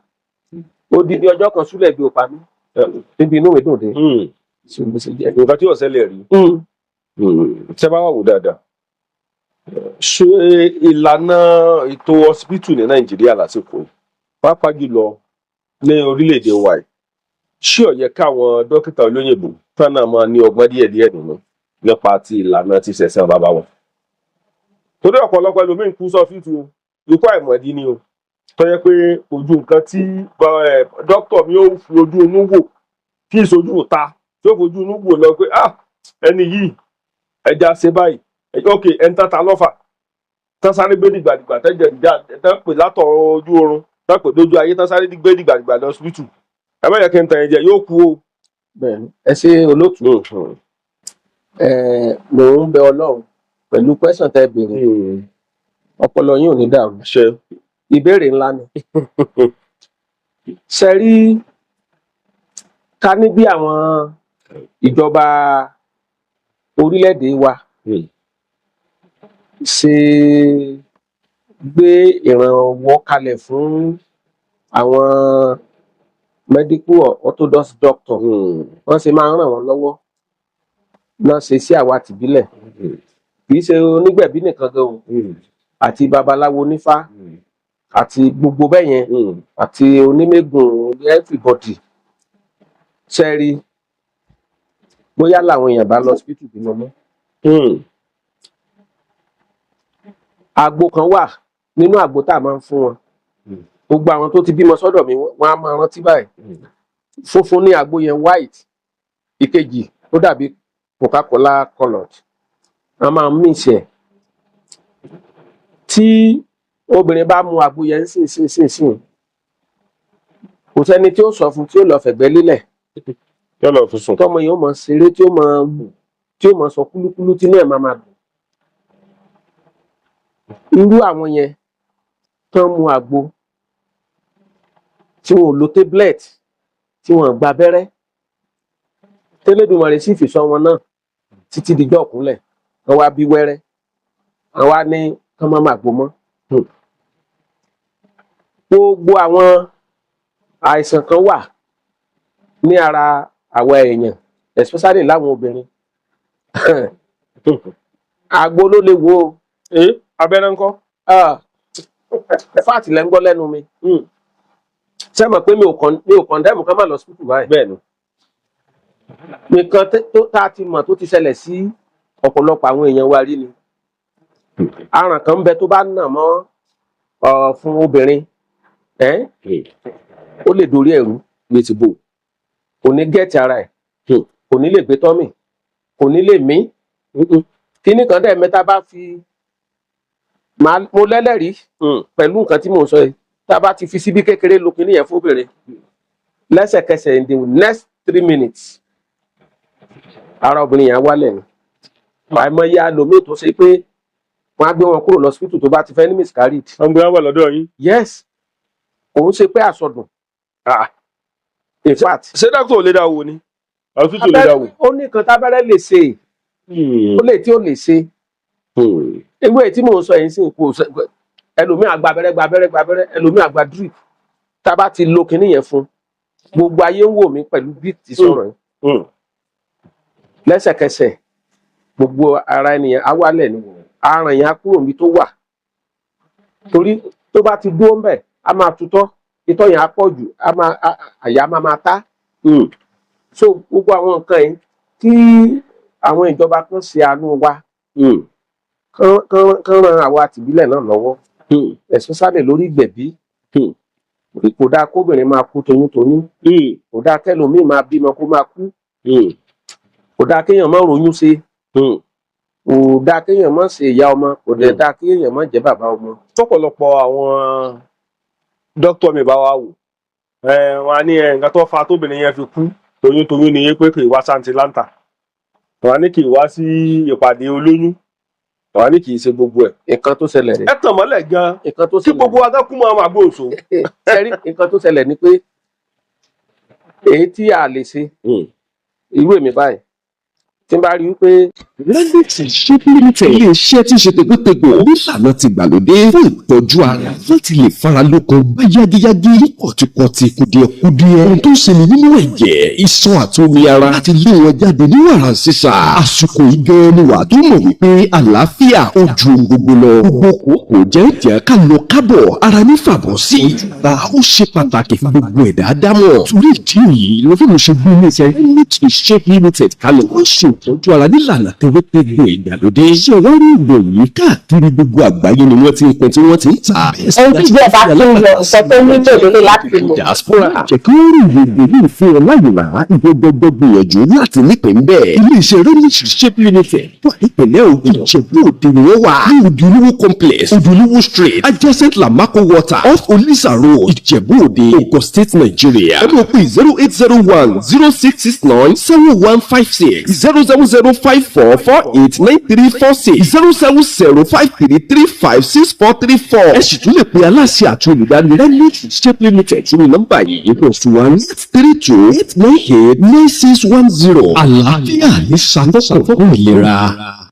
odidi ọjọ́ kan súlẹ̀ bí o pa mí níbi inú mi dùn dé. nǹkan tí ọ̀sẹ̀ lè rí ṣé bá wà wò dáadáa ṣe ìlànà ètò hospital ní Nàìjíríà lásìkò pàápàá jùlọ ní orílẹ̀-èdè wa ṣé ó yẹ káwọn dókítà olóyìnbó fẹ́ràn máa ní ọgbọ́n díẹ̀díẹ̀ nínú nípa ti ìlànà ti ṣẹ̀ṣẹ̀ bàbá wọn torí ọ̀pọ̀lọpọ̀ ẹlòmíín kú sọ́fíìtì o ikú àìmọ̀dí ni o tó yẹ pé ojú nǹkan tí dókítà mi ó fi ojú inú wò kí ìsojú ta tí ó fojú inú wò lọ pé ẹni yìí ẹja ṣe báyìí ok ẹni ta lọ́fà tán sáré gbé dìgbàdìgbà tẹ́jẹ̀ tán pè látọ̀rọ̀ ojú oorun tán pè lójú ayé tán sáré gbé dìgbàdìgbà lọ síbítù ẹ má yẹ kí n tàn ẹ̀jẹ̀ yóò kú o. bẹ́ẹ̀ni ẹ ṣe olóòtú mò ń bẹ Ọlọ́run pẹ̀lú kwẹsàn tẹ́ béèrè ọpọlọ yín ò ní dàrú ṣe ìbéèrè ńlá ni ṣe rí ká ní bí àwọn ìjọba orílẹ̀-èdè wa ṣe gbé ìrànwọ́ kalẹ̀ fún àwọn medical orthodox doctor wọ́n ṣe máa ń ràn wọ́n lọ́wọ́ náà ṣe sí àwa tìbílẹ̀ kì í ṣe onígbẹ̀bí nìkan gan o àti babaláwo onífá àti gbogbo bẹ́ẹ̀ yẹn àti onímẹ̀gùn everybody ṣe rí bóyá làwọn èèyàn bá lọ hospital bímọ mọ́. Àgbo kan wà nínú àgbo tá a máa ń fún wọn gbogbo àwọn tó ti bímọ sọ́dọ̀ mi wọ́n á máa rántí báyìí funfun ní àgbo yẹn white ìkejì ó dàbí Coca-Cola coloured wọ́n máa ń mix ẹ̀ tí obìnrin bá mu àgbo yẹn sìn kò sẹ́ni tí ó sọ fún tí ó lọ fẹ̀gbẹ́ lélẹ̀ yọ lọ fi sùn tọmọ yẹn ó máa ṣeré tí ó máa sọ kúlúkúlú tí náà máa dùn irú àwọn yẹn tán mu àgbo tí wọn ò lo tablet tí wọn gba abẹ́rẹ́ tẹ́lẹ̀dùmarè sì fi sọ wọn náà títí dijọ́ ọ̀kúnlẹ̀ wọn wá bí wẹ́rẹ́ wọn wá ní kán má máa gbó mọ́ gbogbo àwọn àìsàn kan wà ní ara àwa èèyàn especially láwọn obìnrin àgbo ló lè wo abẹ́rẹ́ ńkọ́ fáàtì lẹ́ ń gbọ́ lẹ́nu mi ṣé mọ̀ pé mi ò kọ̀ndẹ́mù ká má lọ hospital báyìí bẹ́ẹ̀ ni nǹkan tá a ti mọ̀ tó ti ṣẹlẹ̀ sí ọ̀pọ̀lọpọ̀ àwọn èèyàn wa rí ni aràn kan ń bẹ tó bá nà mọ́ fún obìnrin ó lè dorí ẹ̀rú gbé ti bò kò ní gẹ́ẹ̀tì ara ẹ̀ kò ní lè gbé tọ́mì kò ní lè mí kíní kan dẹ̀ mẹ́ta bá fi mo lẹ́lẹ́rìí pẹ̀lú nǹkan tí mò ń sọ yìí tá a bá ti fi síbí kékeré lo kíní yẹn fóbìnrin lẹ́sẹ̀kẹsẹ̀ in the next 3 minutes ara obìnrin yẹn wálẹ̀ ni àìmọye àlòmíì tó ṣe pé wọ́n á gbé wọn kúrò lọ́sibítù tó bá ti fẹ́ ní miscarriage. wọ́n gbé wọn wà lọ́dọ̀ yín. yes òun ṣe pé àsọdùn in fact. ṣé dókítà ò lè dá wò ni àtúntò lè dá wò. ó ní nǹkan tábẹ́rẹ́ lè ṣe ó lè tí ó lè ṣe ewé tí mò ń sọ yìí sí kò ẹlòmíì àgbà abẹ́rẹ́ ẹlòmíì àgbà drip tá a bá ti lo kinní yẹn fún gbogbo ayé ń wò mí pẹ̀lú bí ti sọ̀rọ̀ yìí lẹ́sẹ̀kẹsẹ̀ gbogbo ara ènìyàn á wálẹ̀ ni aràn yẹn á kúrò níbi tó wà torí tó bá ti dúró ńbẹ̀ á máa tutọ́ itọ́ yẹn á pọ̀ jù àyà máa ta so gbogbo àwọn nǹkan yìí kí àwọn ìjọba kan ṣe àánú wa kán ran àwa tìbílẹ̀ náà lọ́wọ́ especially lórí ìgbẹ̀bí kò dáa kóbìnrin máa kú toyúntoyún kò dáa kẹlòmíì máa bímọ kó máa kú kò dáa kéèyàn má ròyún ṣe kò dáa kéèyàn má ṣe ìyá ọmọ kò dẹ̀ dáa kéèyàn má jẹ́ bàbá ọmọ. tọ́pọ̀lọpọ̀ àwọn dókítà mi bá wa wò wọn á ní nǹkan tó fa tóbìnrin yẹn fi kú toyúntoyún ni pé kì í wá santi lanta wọn á ní kì í wá sí ìpàdé olóyún wọn á ní kì í ṣe gbogbo ẹ̀. nǹkan tó ṣẹlẹ̀ rẹ̀ ẹ tàn mọ́lẹ̀ gan-an kí gbogbo wa kú mọ́ àwọn àgbòòso. sẹ́rí nǹkan tó ṣẹlẹ̀ ni pé èyí tí a lè ṣe irú èmi báyìí tí n bá rí i pé. Lennox Ship Limited ilé-iṣẹ́ tí ń ṣe tegbétegbò nílànà ti gbàlódé fún ìtọ́jú ara láti lè fara lókun bá yágiyági kọ̀tìkọ̀tì kùdìẹ̀kudiẹ ohun tó ń ṣẹlẹ̀ nínú ẹ̀jẹ̀ iṣan àti omi ara láti lé wọn jáde ní wàrà sísà àsìkò ìgẹ̀rẹ́ ni wà tó mọ̀ wípé àlàáfíà ó ju ohun gbogbo lọ gbogbo kòkò jẹ́ ìjẹ́ ká lọ kábọ̀ ara ní fàbọ̀ sí ojúbà ó ṣe pàtàkì fún gbogbo ẹ̀dá dámọ̀ torí ìdí èyí ló fi mọ̀ ṣe gbé ilé-iṣẹ́ Lennox Ship Limited kalẹ̀ wọ́n ṣe ìtọ́jú ara nílànà tewétegbò ìgbàlódé. ṣèwárí ìròyìn káàkiri gbogbo àgbáyé ni wọ́n ti ń pín tí wọ́n ti ń tà. ohun tí díẹ̀ bá tún lọ sọ pé nílò lórí láti lò. diaspora jẹ́ kí wọ́n rí ìròyìn yìí fún ọ láyò rà ìgbọ́gbọ́gbọ́ gbìyànjú láti nípìn bẹ́ẹ̀. iléeṣẹ́ Renish Shape Limited wà nípìnlẹ̀ Ògùn. Ìjẹ̀bú Òde ni wọ́n wà ní Odùlúwó complex Odùlúwó street adjacent Lamako water off Olisa road Ìjẹ̀bú Òde Ogun State Nigeria. ẹ mọ̀ pé 0801066971156 07054489346 07053356434. ẹ sì tún lè pe aláṣẹ àti olùdarí Renish Shape Limited sórí nọ́mbà yìí +13289899610. àlàáfíà ní sàkóso fún ìlera.